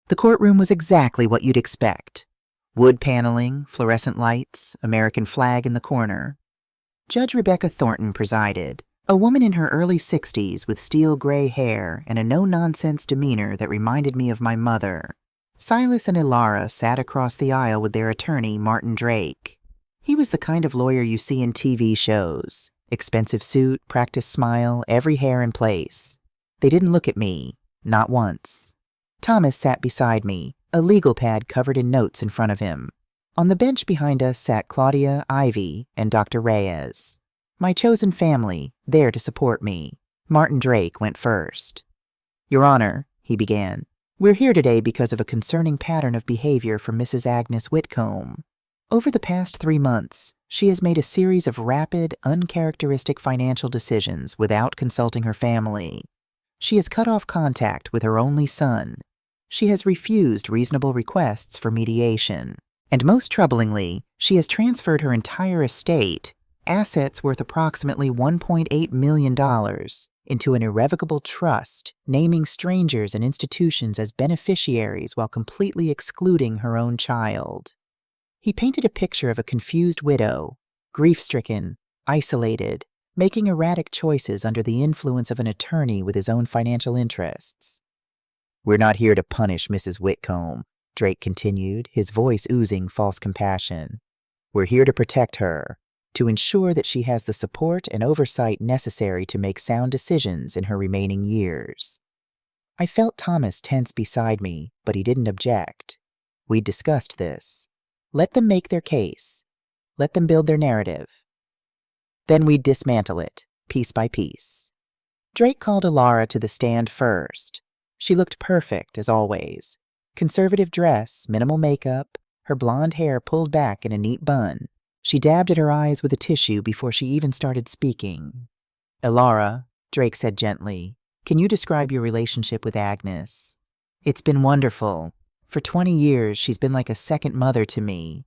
Speaker 1: The courtroom was exactly what you'd expect. Wood paneling, fluorescent lights, American flag in the corner. Judge Rebecca Thornton presided, a woman in her early 60s with steel gray hair and a no-nonsense demeanor that reminded me of my mother. Silas and Ilara sat across the aisle with their attorney, Martin Drake. He was the kind of lawyer you see in TV shows. Expensive suit, practiced smile, every hair in place. They didn't look at me, not once. Thomas sat beside me, a legal pad covered in notes in front of him. On the bench behind us sat Claudia, Ivy, and Dr. Reyes. My chosen family, there to support me. Martin Drake went first. Your Honor, he began, we're here today because of a concerning pattern of behavior from Mrs. Agnes Whitcomb. Over the past 3 months, she has made a series of rapid, uncharacteristic financial decisions without consulting her family. She has cut off contact with her only son. She has refused reasonable requests for mediation. And most troublingly, she has transferred her entire estate, assets worth approximately $1.8 million, into an irrevocable trust, naming strangers and institutions as beneficiaries while completely excluding her own child. He painted a picture of a confused widow, grief-stricken, isolated, making erratic choices under the influence of an attorney with his own financial interests. We're not here to punish Mrs. Whitcomb, Drake continued, his voice oozing false compassion. We're here to protect her, to ensure that she has the support and oversight necessary to make sound decisions in her remaining years. I felt Thomas tense beside me, but he didn't object. We'd discussed this. Let them make their case. Let them build their narrative. Then we'd dismantle it, piece by piece. Drake called Ilara to the stand first. She looked perfect, as always. Conservative dress, minimal makeup, her blonde hair pulled back in a neat bun. She dabbed at her eyes with a tissue before she even started speaking. Ilara, Drake said gently, can you describe your relationship with Agnes? It's been wonderful. For 20 years, she's been like a second mother to me.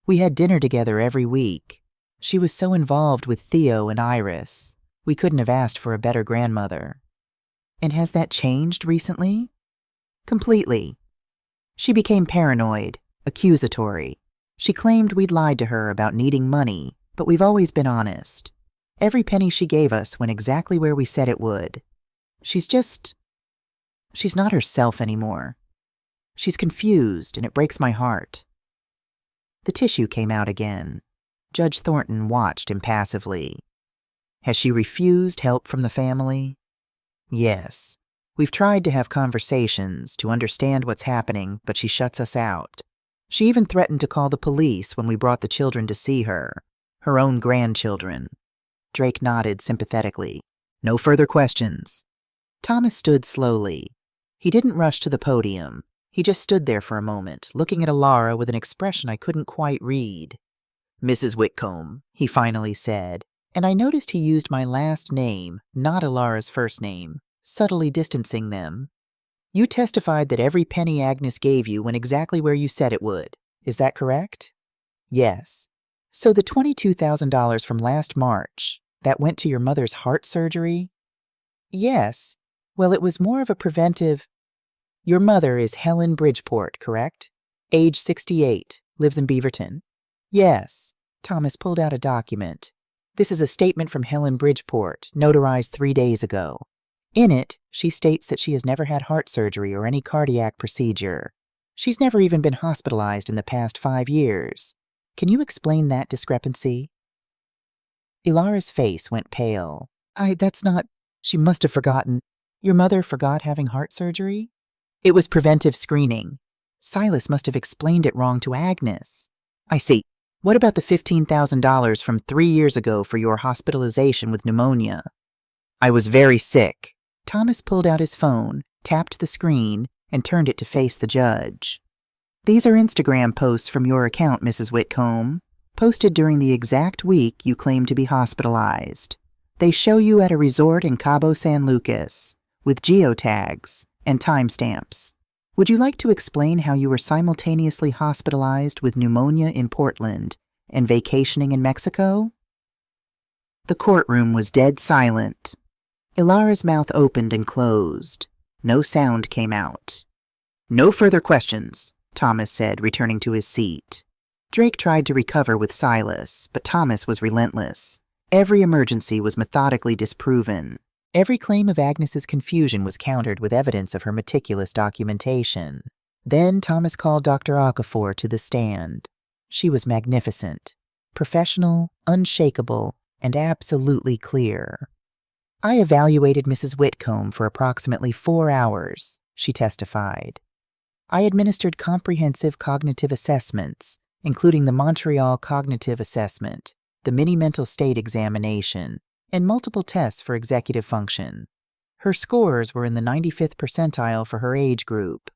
Speaker 1: We had dinner together every week. She was so involved with Theo and Iris. We couldn't have asked for a better grandmother. And has that changed recently? Completely. She became paranoid, accusatory. She claimed we'd lied to her about needing money, but we've always been honest. Every penny she gave us went exactly where we said it would. She's not herself anymore. She's confused, and it breaks my heart. The tissue came out again. Judge Thornton watched impassively. Has she refused help from the family? Yes. We've tried to have conversations, to understand what's happening, but she shuts us out. She even threatened to call the police when we brought the children to see her, her own grandchildren. Drake nodded sympathetically. No further questions. Thomas stood slowly. He didn't rush to the podium. He just stood there for a moment, looking at Ilara with an expression I couldn't quite read. Mrs. Whitcomb, he finally said, and I noticed he used my last name, not Ilara's first name, subtly distancing them. You testified that every penny Agnes gave you went exactly where you said it would. Is that correct? Yes. So the $22,000 from last March, that went to your mother's heart surgery? Yes. Well, it was more of a preventive. Your mother is Helen Bridgeport, correct? Age 68, lives in Beaverton. Yes. Thomas pulled out a document. This is a statement from Helen Bridgeport, notarized 3 days ago. In it, she states that she has never had heart surgery or any cardiac procedure. She's never even been hospitalized in the past 5 years. Can you explain that discrepancy? Ilara's face went pale. That's not... She must have forgotten. Your mother forgot having heart surgery? It was preventive screening. Silas must have explained it wrong to Agnes. I see. What about the $15,000 from 3 years ago for your hospitalization with pneumonia? I was very sick. Thomas pulled out his phone, tapped the screen, and turned it to face the judge. These are Instagram posts from your account, Mrs. Whitcomb, posted during the exact week you claim to be hospitalized. They show you at a resort in Cabo San Lucas, with geotags and timestamps. Would you like to explain how you were simultaneously hospitalized with pneumonia in Portland and vacationing in Mexico? The courtroom was dead silent. Ilara's mouth opened and closed. No sound came out. No further questions, Thomas said, returning to his seat. Drake tried to recover with Silas, but Thomas was relentless. Every emergency was methodically disproven. Every claim of Agnes's confusion was countered with evidence of her meticulous documentation. Then Thomas called Dr. Okafor to the stand. She was magnificent, professional, unshakable, and absolutely clear. I evaluated Mrs. Whitcomb for approximately 4 hours, she testified. I administered comprehensive cognitive assessments, including the Montreal Cognitive Assessment, the Mini Mental State Examination, and multiple tests for executive function. Her scores were in the 95th percentile for her age group.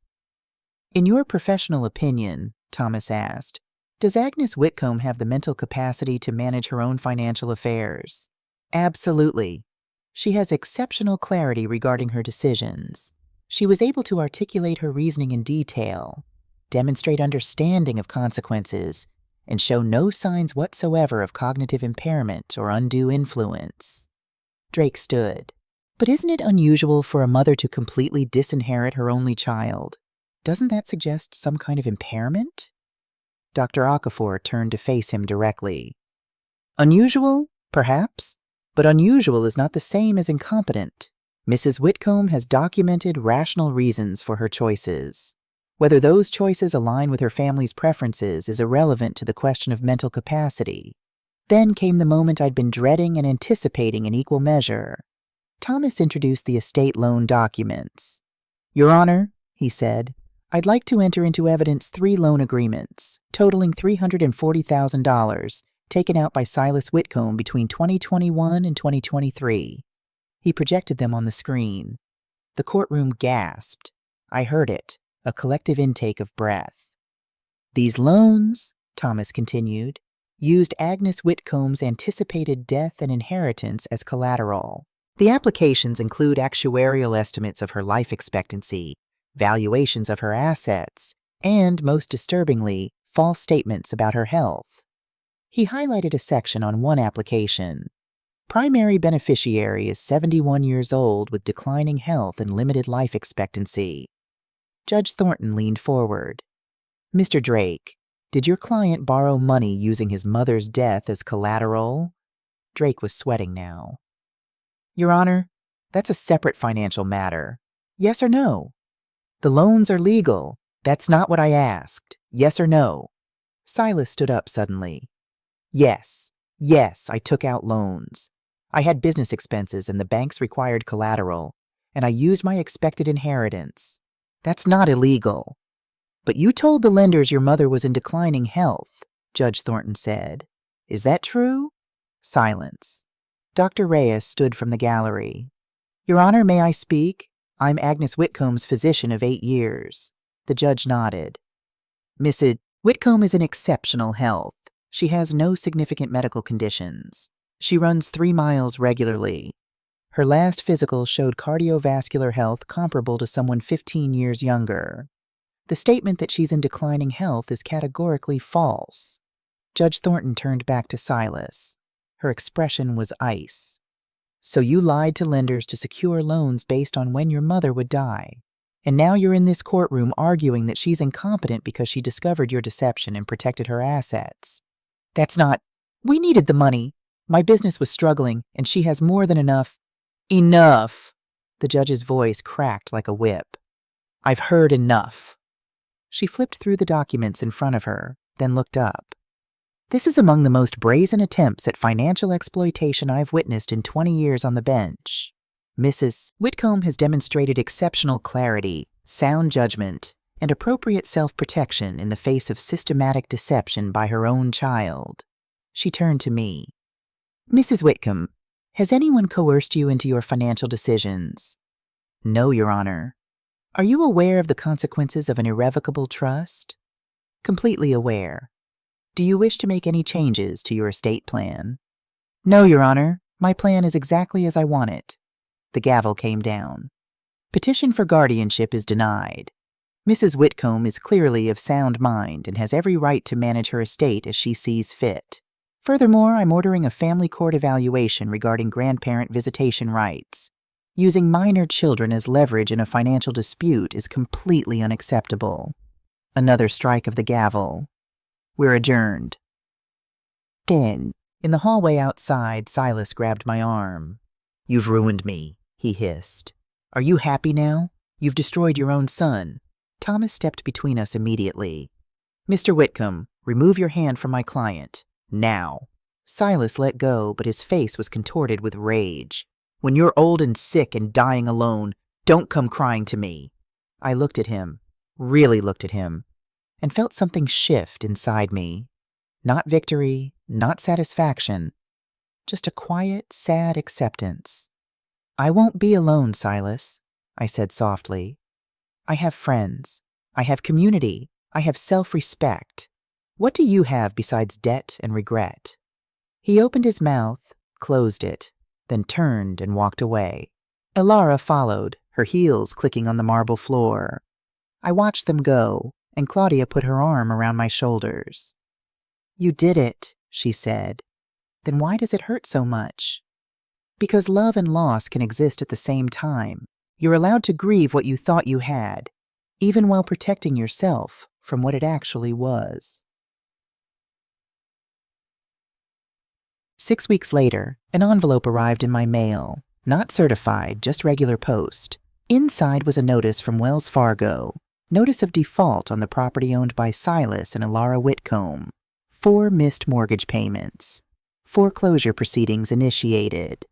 Speaker 1: In your professional opinion, Thomas asked, does Agnes Whitcomb have the mental capacity to manage her own financial affairs? Absolutely. She has exceptional clarity regarding her decisions. She was able to articulate her reasoning in detail, demonstrate understanding of consequences, and show no signs whatsoever of cognitive impairment or undue influence. Drake stood. But isn't it unusual for a mother to completely disinherit her only child? Doesn't that suggest some kind of impairment? Dr. Okafor turned to face him directly. Unusual? Perhaps. But unusual is not the same as incompetent. Mrs. Whitcomb has documented rational reasons for her choices. Whether those choices align with her family's preferences is irrelevant to the question of mental capacity. Then came the moment I'd been dreading and anticipating in equal measure. Thomas introduced the estate loan documents. Your Honor, he said, I'd like to enter into evidence 3 loan agreements, totaling $340,000, taken out by Silas Whitcomb between 2021 and 2023. He projected them on the screen. The courtroom gasped. I heard it, a collective intake of breath. These loans, Thomas continued, used Agnes Whitcomb's anticipated death and inheritance as collateral. The applications include actuarial estimates of her life expectancy, valuations of her assets, and, most disturbingly, false statements about her health. He highlighted a section on one application. Primary beneficiary is 71 years old with declining health and limited life expectancy. Judge Thornton leaned forward. Mr. Drake, did your client borrow money using his mother's death as collateral? Drake was sweating now. Your Honor, that's a separate financial matter. Yes or no? The loans are legal. That's not what I asked. Yes or no? Silas stood up suddenly. Yes, I took out loans. I had business expenses and the banks required collateral, and I used my expected inheritance. That's not illegal. But you told the lenders your mother was in declining health, Judge Thornton said. Is that true? Silence. Dr. Reyes stood from the gallery. Your Honor, may I speak? I'm Agnes Whitcomb's physician of 8 years. The judge nodded. Mrs. Whitcomb is in exceptional health. She has no significant medical conditions. She runs 3 miles regularly. Her last physical showed cardiovascular health comparable to someone 15 years younger. The statement that she's in declining health is categorically false. Judge Thornton turned back to Silas. Her expression was ice. So you lied to lenders to secure loans based on when your mother would die. And now you're in this courtroom arguing that she's incompetent because she discovered your deception and protected her assets. That's not... We needed the money. My business was struggling, and she has more than enough. Enough! The judge's voice cracked like a whip. I've heard enough. She flipped through the documents in front of her, then looked up. This is among the most brazen attempts at financial exploitation I've witnessed in 20 years on the bench. Mrs. Whitcomb has demonstrated exceptional clarity, sound judgment, and appropriate self-protection in the face of systematic deception by her own child. She turned to me. Mrs. Whitcomb, Has anyone coerced you into your financial decisions? No, Your Honor. Are you aware of the consequences of an irrevocable trust? Completely aware. Do you wish to make any changes to your estate plan? No, Your Honor. My plan is exactly as I want it. The gavel came down. Petition for guardianship is denied. Mrs. Whitcomb is clearly of sound mind and has every right to manage her estate as she sees fit. Furthermore, I'm ordering a family court evaluation regarding grandparent visitation rights. Using minor children as leverage in a financial dispute is completely unacceptable. Another strike of the gavel. We're adjourned. 10. In the hallway outside, Silas grabbed my arm. You've ruined me, he hissed. Are you happy now? You've destroyed your own son. Thomas stepped between us immediately. Mr. Whitcomb, remove your hand from my client. Now. Silas let go, but his face was contorted with rage. When you're old and sick and dying alone, don't come crying to me. I looked at him, really looked at him, and felt something shift inside me. Not victory, not satisfaction, just a quiet, sad acceptance. I won't be alone, Silas, I said softly. I have friends. I have community. I have self-respect. What do you have besides debt and regret? He opened his mouth, closed it, then turned and walked away. Elara followed, her heels clicking on the marble floor. I watched them go, and Claudia put her arm around my shoulders. You did it, she said. Then why does it hurt so much? Because love and loss can exist at the same time. You're allowed to grieve what you thought you had, even while protecting yourself from what it actually was. 6 weeks later, an envelope arrived in my mail. Not certified, just regular post. Inside was a notice from Wells Fargo. Notice of default on the property owned by Silas and Elara Whitcomb. 4 missed mortgage payments. Foreclosure proceedings initiated.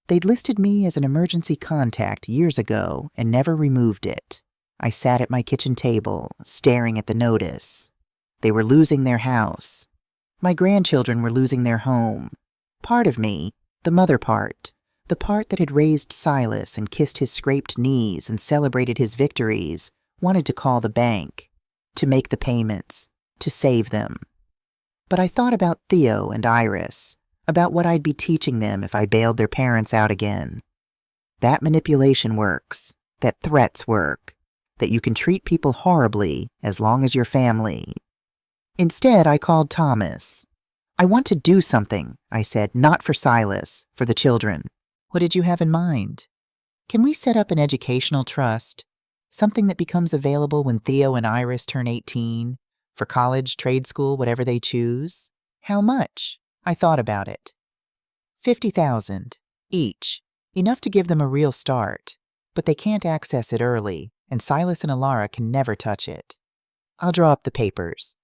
Speaker 1: They'd listed me as an emergency contact years ago and never removed it. I sat at my kitchen table, staring at the notice. They were losing their house. My grandchildren were losing their home. Part of me, the mother part, the part that had raised Silas and kissed his scraped knees and celebrated his victories, wanted to call the bank, to make the payments, to save them. But I thought about Theo and Iris, about what I'd be teaching them if I bailed their parents out again. That manipulation works, that threats work, that you can treat people horribly as long as you're family. Instead, I called Thomas. I want to do something, I said, not for Silas, for the children. What did you have in mind? Can we set up an educational trust, something that becomes available when Theo and Iris turn 18, for college, trade school, whatever they choose? How much? I thought about it. 50,000, each, enough to give them a real start, but they can't access it early, and Silas and Elara can never touch it. I'll draw up the papers.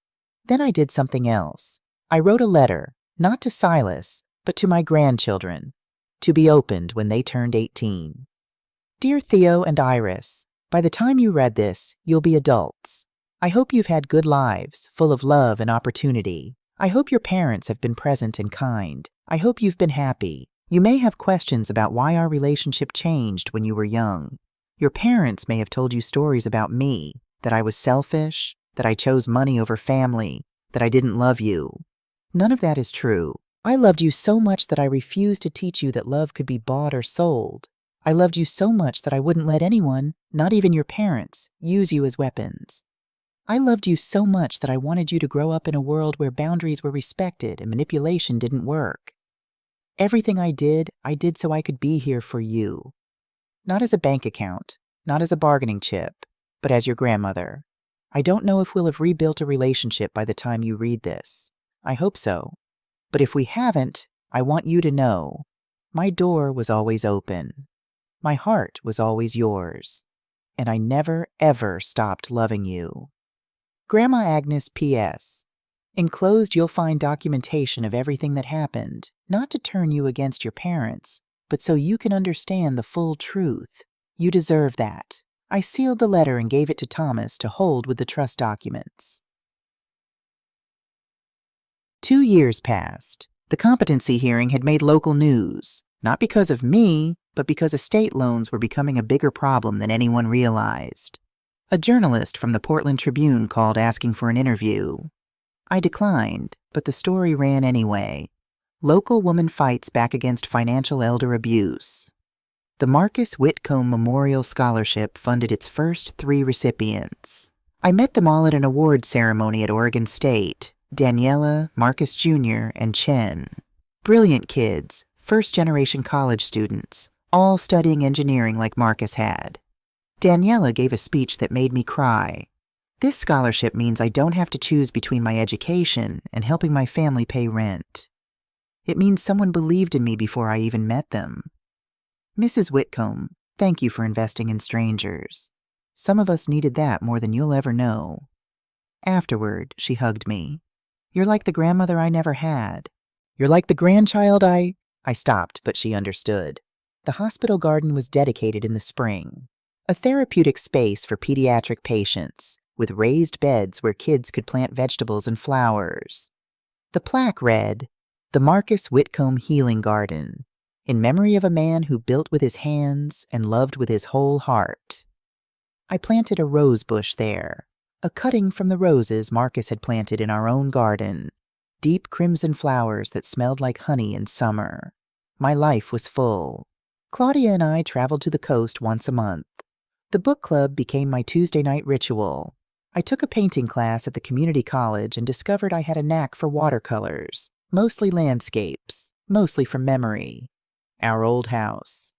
Speaker 1: Then I did something else. I wrote a letter, not to Silas, but to my grandchildren, to be opened when they turned 18. Dear Theo and Iris, by the time you read this, you'll be adults. I hope you've had good lives, full of love and opportunity. I hope your parents have been present and kind. I hope you've been happy. You may have questions about why our relationship changed when you were young. Your parents may have told you stories about me, that I was selfish, that I chose money over family, that I didn't love you. None of that is true. I loved you so much that I refused to teach you that love could be bought or sold. I loved you so much that I wouldn't let anyone, not even your parents, use you as weapons. I loved you so much that I wanted you to grow up in a world where boundaries were respected and manipulation didn't work. Everything I did so I could be here for you. Not as a bank account, not as a bargaining chip, but as your grandmother. I don't know if we'll have rebuilt a relationship by the time you read this. I hope so. But if we haven't, I want you to know, my door was always open. My heart was always yours. And I never, ever stopped loving you. Grandma Agnes P.S. Enclosed you'll find documentation of everything that happened, not to turn you against your parents, but so you can understand the full truth. You deserve that. I sealed the letter and gave it to Thomas to hold with the trust documents. 2 years passed. The competency hearing had made local news. Not because of me, but because estate loans were becoming a bigger problem than anyone realized. A journalist from the Portland Tribune called asking for an interview. I declined, but the story ran anyway. Local woman fights back against financial elder abuse. The Marcus Whitcomb Memorial Scholarship funded its first 3 recipients. I met them all at an award ceremony at Oregon State, Daniela, Marcus Jr., and Chen. Brilliant kids, first-generation college students, all studying engineering like Marcus had. Daniela gave a speech that made me cry. This scholarship means I don't have to choose between my education and helping my family pay rent. It means someone believed in me before I even met them. Mrs. Whitcomb, thank you for investing in strangers. Some of us needed that more than you'll ever know. Afterward, she hugged me. You're like the grandmother I never had. You're like the grandchild I stopped, but she understood. The hospital garden was dedicated in the spring. A therapeutic space for pediatric patients, with raised beds where kids could plant vegetables and flowers. The plaque read, "The Marcus Whitcomb Healing Garden, in memory of a man who built with his hands and loved with his whole heart." I planted a rose bush there, a cutting from the roses Marcus had planted in our own garden, deep crimson flowers that smelled like honey in summer. My life was full. Claudia and I traveled to the coast once a month. The book club became my Tuesday night ritual. I took a painting class at the community college and discovered I had a knack for watercolors, mostly landscapes, mostly from memory. Our old house.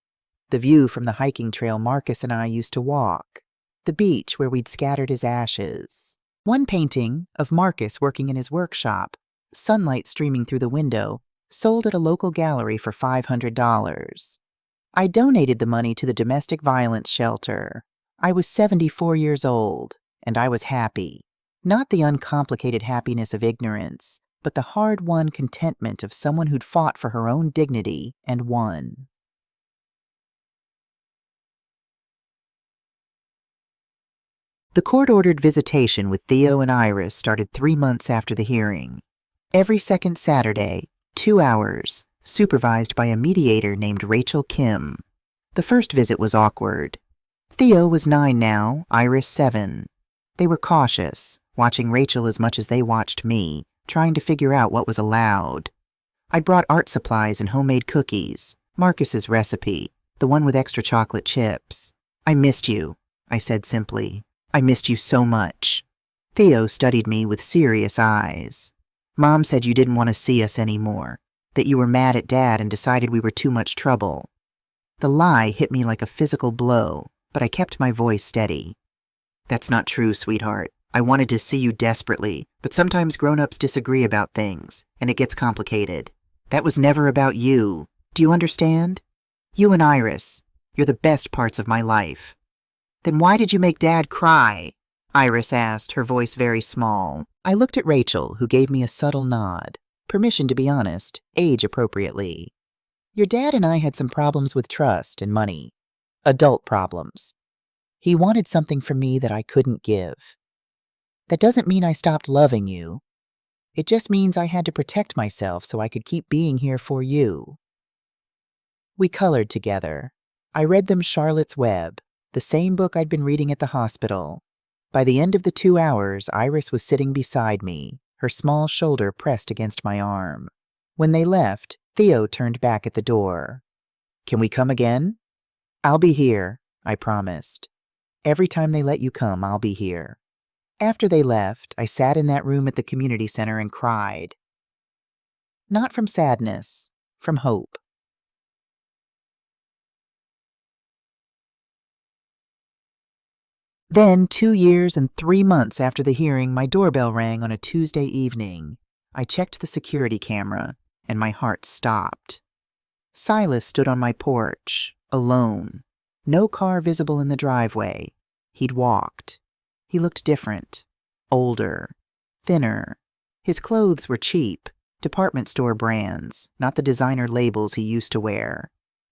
Speaker 1: The view from the hiking trail Marcus and I used to walk. The beach where we'd scattered his ashes. One painting, of Marcus working in his workshop, sunlight streaming through the window, sold at a local gallery for $500. I donated the money to the domestic violence shelter. I was 74 years old, and I was happy. Not the uncomplicated happiness of ignorance, but the hard-won contentment of someone who'd fought for her own dignity and won. The court-ordered visitation with Theo and Iris started 3 months after the hearing. Every second Saturday, 2 hours, supervised by a mediator named Rachel Kim. The first visit was awkward. Theo was 9 now, Iris 7. They were cautious, watching Rachel as much as they watched me, trying to figure out what was allowed. I'd brought art supplies and homemade cookies, Marcus's recipe, the one with extra chocolate chips. "I missed you," I said simply. "I missed you so much." Theo studied me with serious eyes. "Mom said you didn't want to see us anymore, that you were mad at Dad and decided we were too much trouble." The lie hit me like a physical blow, but I kept my voice steady. "That's not true, sweetheart. I wanted to see you desperately, but sometimes grown-ups disagree about things, and it gets complicated. That was never about you. Do you understand? You and Iris, you're the best parts of my life." "Then why did you make Dad cry?" Iris asked, her voice very small. I looked at Rachel, who gave me a subtle nod. Permission to be honest, age appropriately. "Your dad and I had some problems with trust and money. Adult problems. He wanted something from me that I couldn't give. That doesn't mean I stopped loving you. It just means I had to protect myself so I could keep being here for you." We colored together. I read them Charlotte's Web, the same book I'd been reading at the hospital. By the end of the 2 hours, Iris was sitting beside me, her small shoulder pressed against my arm. When they left, Theo turned back at the door. "Can we come again?" "I'll be here," I promised. "Every time they let you come, I'll be here." After they left, I sat in that room at the community center and cried. Not from sadness, from hope. Then, 2 years and 3 months after the hearing, my doorbell rang on a Tuesday evening. I checked the security camera, and my heart stopped. Silas stood on my porch, alone. No car visible in the driveway. He'd walked. He looked different, older, thinner. His clothes were cheap, department store brands, not the designer labels he used to wear.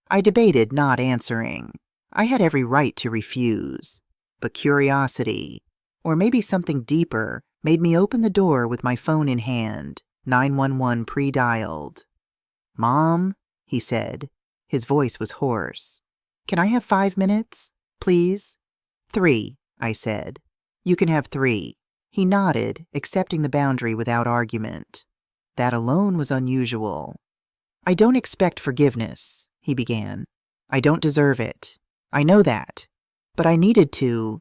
Speaker 1: I debated not answering. I had every right to refuse. But curiosity, or maybe something deeper, made me open the door with my phone in hand, 911 pre-dialed. "Mom," he said. His voice was hoarse. "Can I have 5 minutes, please?" "3," I said. "You can have 3. He nodded, accepting the boundary without argument. That alone was unusual. "I don't expect forgiveness," he began. "I don't deserve it. I know that. But I needed to.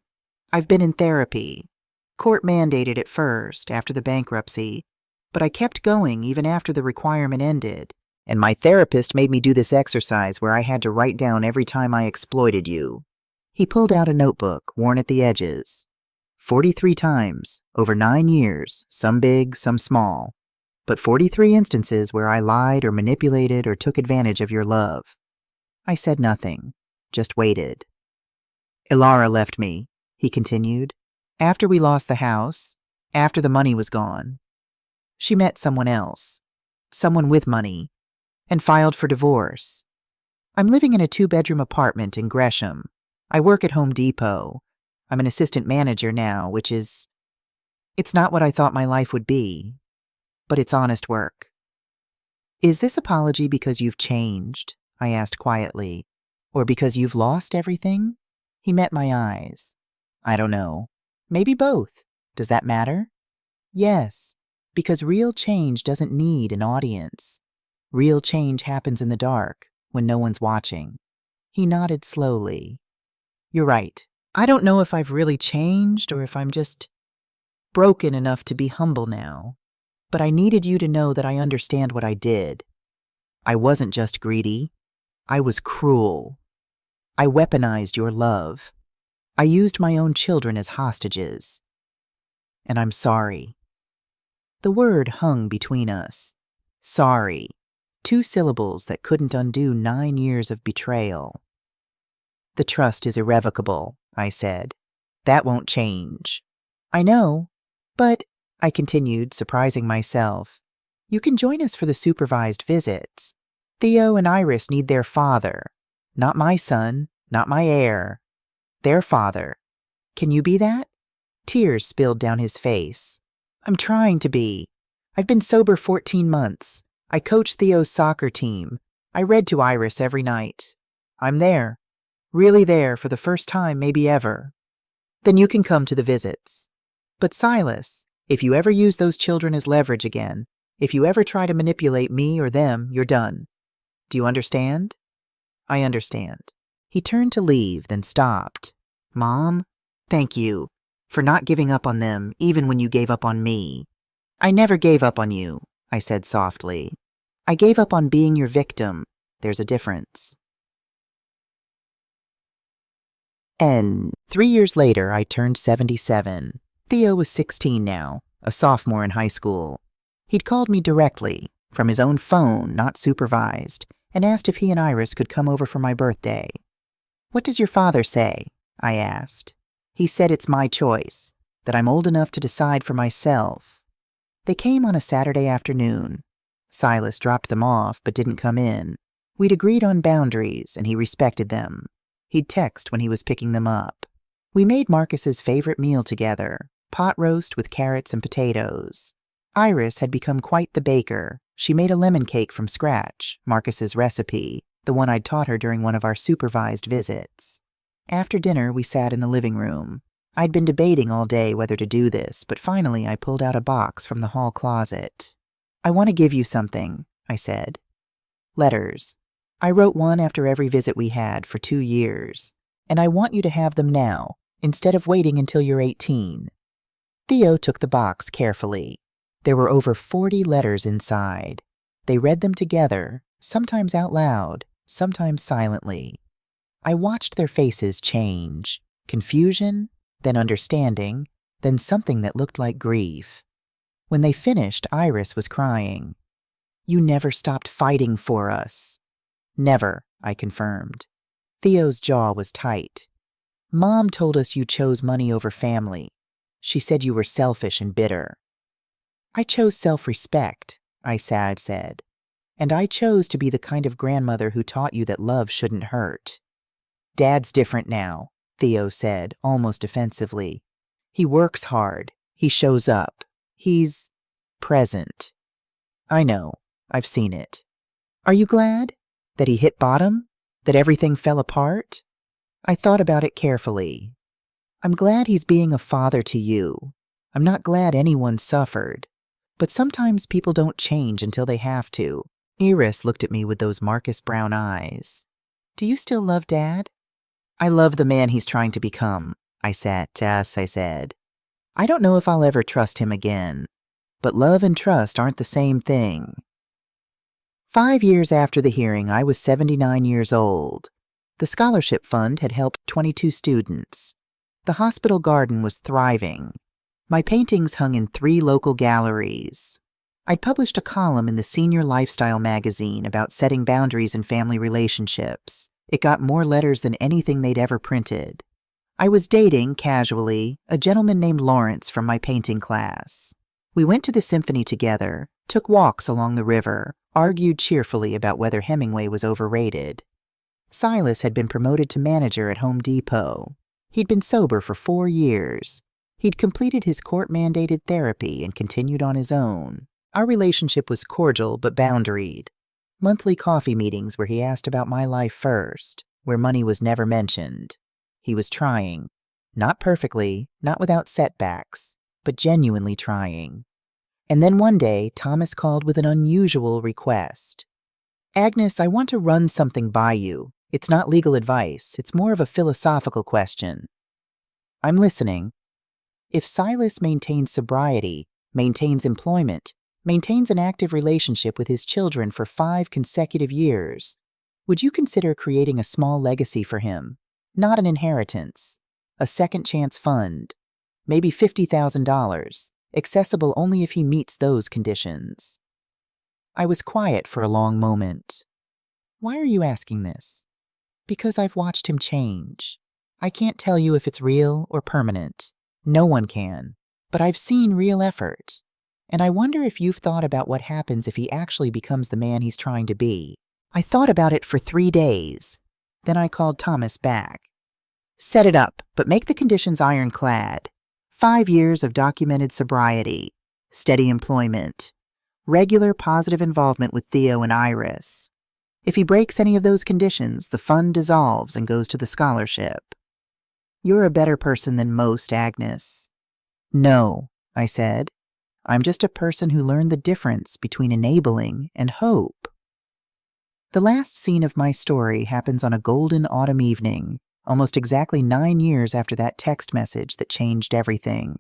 Speaker 1: I've been in therapy. Court mandated it first, after the bankruptcy. But I kept going even after the requirement ended. And my therapist made me do this exercise where I had to write down every time I exploited you." He pulled out a notebook, worn at the edges. 43 times, over 9 years, some big, some small. But 43 instances where I lied or manipulated or took advantage of your love. I said nothing, just waited. "Ilara left me," he continued, "after we lost the house, after the money was gone. She met someone else, someone with money, and filed for divorce. I'm living in a 2-bedroom apartment in Gresham. I work at Home Depot. I'm an assistant manager now, it's not what I thought my life would be, but it's honest work." "Is this apology because you've changed?" I asked quietly. "Or because you've lost everything?" He met my eyes. "I don't know. Maybe both. Does that matter?" "Yes, because real change doesn't need an audience. Real change happens in the dark, when no one's watching." He nodded slowly. "You're right. I don't know if I've really changed or if I'm just broken enough to be humble now. But I needed you to know that I understand what I did. I wasn't just greedy. I was cruel. I weaponized your love. I used my own children as hostages. And I'm sorry." The word hung between us. Sorry. 2 syllables that couldn't undo 9 years of betrayal. "The trust is irrevocable," I said. "That won't change." "I know. But," I continued, surprising myself, "you can join us for the supervised visits. Theo and Iris need their father. Not my son, not my heir. Their father. Can you be that?" Tears spilled down his face. "I'm trying to be. I've been sober 14 months. I coach Theo's soccer team. I read to Iris every night. I'm there. Really there for the first time maybe ever. Then you can come to the visits. But Silas, if you ever use those children as leverage again, if you ever try to manipulate me or them, you're done. Do you understand?" "I understand." He turned to leave, then stopped. "Mom, thank you for not giving up on them even when you gave up on me." "I never gave up on you," I said softly. "I gave up on being your victim. There's a difference." And 3 years later, I turned 77. Theo was 16 now, a sophomore in high school. He'd called me directly, from his own phone, not supervised, and asked if he and Iris could come over for my birthday. "What does your father say?" I asked. "He said it's my choice, that I'm old enough to decide for myself." They came on a Saturday afternoon. Silas dropped them off but didn't come in. We'd agreed on boundaries, and he respected them. He'd text when he was picking them up. We made Marcus's favorite meal together, pot roast with carrots and potatoes. Iris had become quite the baker. She made a lemon cake from scratch, Marcus's recipe, the one I'd taught her during one of our supervised visits. After dinner, we sat in the living room. I'd been debating all day whether to do this, but finally I pulled out a box from the hall closet. "I want to give you something," I said. "Letters. I wrote one after every visit we had for 2 years, and I want you to have them now, instead of waiting until you're 18. Theo took the box carefully. There were over 40 letters inside. They read them together, sometimes out loud, sometimes silently. I watched their faces change. Confusion, then understanding, then something that looked like grief. When they finished, Iris was crying. "You never stopped fighting for us." "Never," I confirmed. Theo's jaw was tight. "Mom told us you chose money over family. She said you were selfish and bitter." "I chose self-respect," I said, "and I chose to be the kind of grandmother who taught you that love shouldn't hurt." "Dad's different now," Theo said, almost defensively. "He works hard. He shows up. He's present." "I know. I've seen it." "Are you glad?" That he hit bottom? That everything fell apart? I thought about it carefully. I'm glad he's being a father to you. I'm not glad anyone suffered. But sometimes people don't change until they have to. Iris looked at me with those Marcus brown eyes. Do you still love Dad? I love the man he's trying to become, I said. I don't know if I'll ever trust him again. But love and trust aren't the same thing. 5 years after the hearing, I was 79 years old. The scholarship fund had helped 22 students. The hospital garden was thriving. My paintings hung in 3 local galleries. I'd published a column in the Senior Lifestyle magazine about setting boundaries in family relationships. It got more letters than anything they'd ever printed. I was dating, casually, a gentleman named Lawrence from my painting class. We went to the symphony together, took walks along the river, argued cheerfully about whether Hemingway was overrated. Silas had been promoted to manager at Home Depot. He'd been sober for 4 years. He'd completed his court-mandated therapy and continued on his own. Our relationship was cordial but boundaried. Monthly coffee meetings where he asked about my life first, where money was never mentioned. He was trying. Not perfectly, not without setbacks, but genuinely trying. And then one day, Thomas called with an unusual request. Agnes, I want to run something by you. It's not legal advice. It's more of a philosophical question. I'm listening. If Silas maintains sobriety, maintains employment, maintains an active relationship with his children for 5 consecutive years, would you consider creating a small legacy for him? Not an inheritance. A second chance fund. Maybe $50,000. Accessible only if he meets those conditions. I was quiet for a long moment. Why are you asking this? Because I've watched him change. I can't tell you if it's real or permanent. No one can. But I've seen real effort. And I wonder if you've thought about what happens if he actually becomes the man he's trying to be. I thought about it for 3 days. Then I called Thomas back. Set it up, but make the conditions ironclad. 5 years of documented sobriety, steady employment, regular positive involvement with Theo and Iris. If he breaks any of those conditions, the fund dissolves and goes to the scholarship. You're a better person than most, Agnes. No, I said. I'm just a person who learned the difference between enabling and hope. The last scene of my story happens on a golden autumn evening, almost exactly 9 years after that text message that changed everything.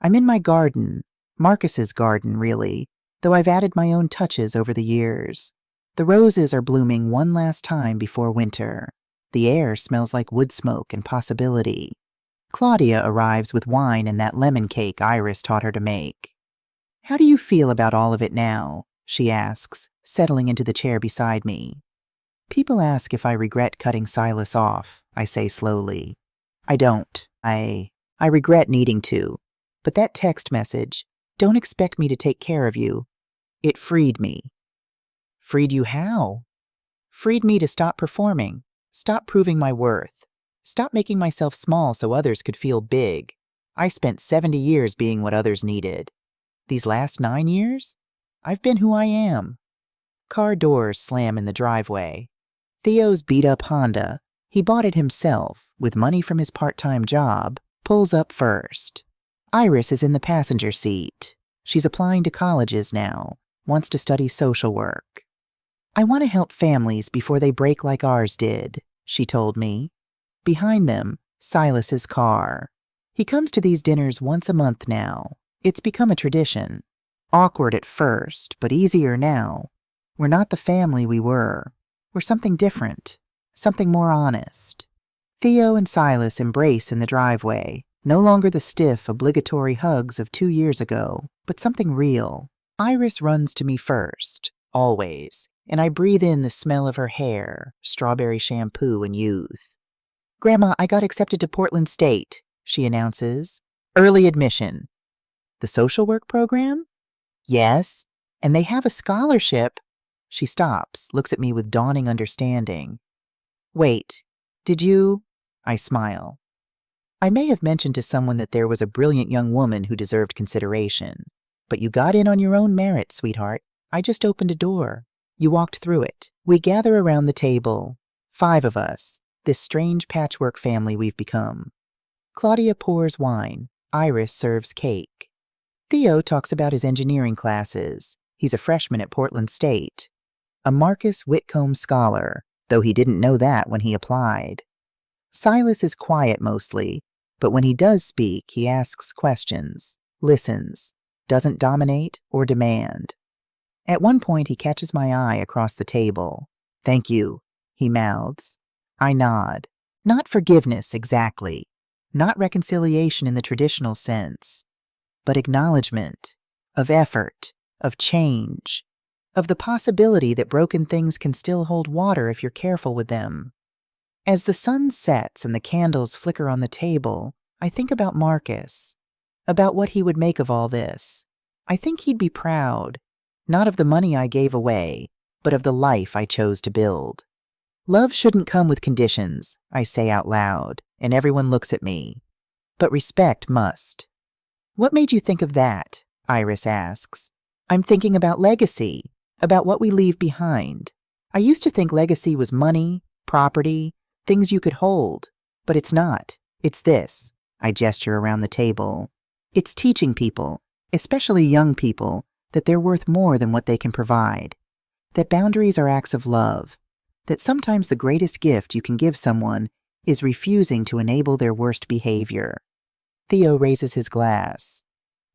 Speaker 1: I'm in my garden, Marcus's garden, really, though I've added my own touches over the years. The roses are blooming one last time before winter. The air smells like wood smoke and possibility. Claudia arrives with wine and that lemon cake Iris taught her to make. How do you feel about all of it now? She asks, settling into the chair beside me. People ask if I regret cutting Silas off, I say slowly. I don't. I regret needing to. But that text message, don't expect me to take care of you, it freed me. Freed you how? Freed me to stop performing, stop proving my worth, stop making myself small so others could feel big. I spent 70 years being what others needed. These last 9 years, I've been who I am. Car doors slam in the driveway. Theo's beat-up Honda, he bought it himself, with money from his part-time job, pulls up first. Iris is in the passenger seat. She's applying to colleges now, wants to study social work. I want to help families before they break like ours did, she told me. Behind them, Silas's car. He comes to these dinners once a month now. It's become a tradition. Awkward at first, but easier now. We're not the family we were. We're something different, something more honest. Theo and Silas embrace in the driveway, no longer the stiff, obligatory hugs of 2 years ago, but something real. Iris runs to me first, always, and I breathe in the smell of her hair, strawberry shampoo and youth. Grandma, I got accepted to Portland State, she announces. Early admission. The social work program? Yes, and they have a scholarship. She stops, looks at me with dawning understanding. Wait, did you? I smile. I may have mentioned to someone that there was a brilliant young woman who deserved consideration. But you got in on your own merit, sweetheart. I just opened a door. You walked through it. We gather around the table. 5 of us, this strange patchwork family we've become. Claudia pours wine. Iris serves cake. Theo talks about his engineering classes. He's a freshman at Portland State. A Marcus Whitcomb scholar, though he didn't know that when he applied. Silas is quiet mostly, but when he does speak, he asks questions, listens, doesn't dominate or demand. At one point, he catches my eye across the table. "Thank you," he mouths. I nod. Not forgiveness, exactly. Not reconciliation in the traditional sense, but acknowledgement of effort, of change, of the possibility that broken things can still hold water if you're careful with them. As the sun sets and the candles flicker on the table, I think about Marcus, about what he would make of all this. I think he'd be proud, not of the money I gave away, but of the life I chose to build. Love shouldn't come with conditions, I say out loud, and everyone looks at me. But respect must. What made you think of that? Iris asks. I'm thinking about legacy, about what we leave behind. I used to think legacy was money, property, things you could hold, but it's not. It's this. I gesture around the table. It's teaching people, especially young people, that they're worth more than what they can provide, that boundaries are acts of love, that sometimes the greatest gift you can give someone is refusing to enable their worst behavior. Theo raises his glass.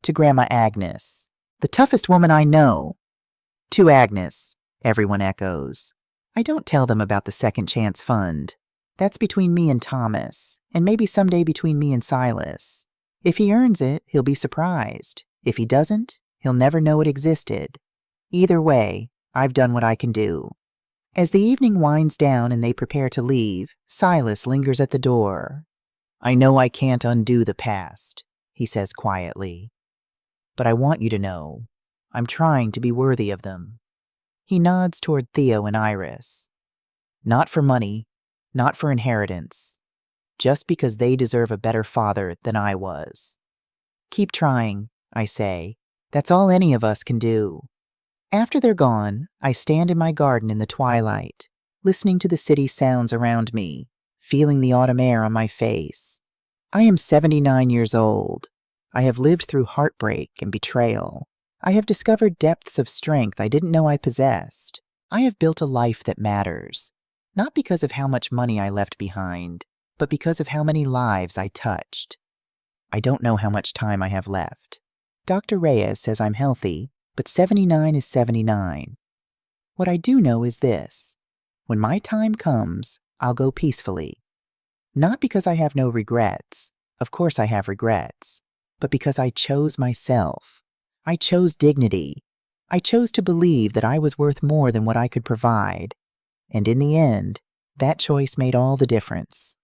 Speaker 1: To Grandma Agnes, the toughest woman I know. To Agnes, everyone echoes. I don't tell them about the Second Chance Fund. That's between me and Thomas, and maybe someday between me and Silas. If he earns it, he'll be surprised. If he doesn't, he'll never know it existed. Either way, I've done what I can do. As the evening winds down and they prepare to leave, Silas lingers at the door. I know I can't undo the past, he says quietly. But I want you to know, I'm trying to be worthy of them. He nods toward Theo and Iris. Not for money, not for inheritance, just because they deserve a better father than I was. Keep trying, I say. That's all any of us can do. After they're gone, I stand in my garden in the twilight, listening to the city sounds around me, feeling the autumn air on my face. I am 79 years old. I have lived through heartbreak and betrayal. I have discovered depths of strength I didn't know I possessed. I have built a life that matters, not because of how much money I left behind, but because of how many lives I touched. I don't know how much time I have left. Dr. Reyes says I'm healthy, but 79 is 79. What I do know is this. When my time comes, I'll go peacefully. Not because I have no regrets. Of course I have regrets. But because I chose myself. I chose dignity. I chose to believe that I was worth more than what I could provide. And in the end, that choice made all the difference.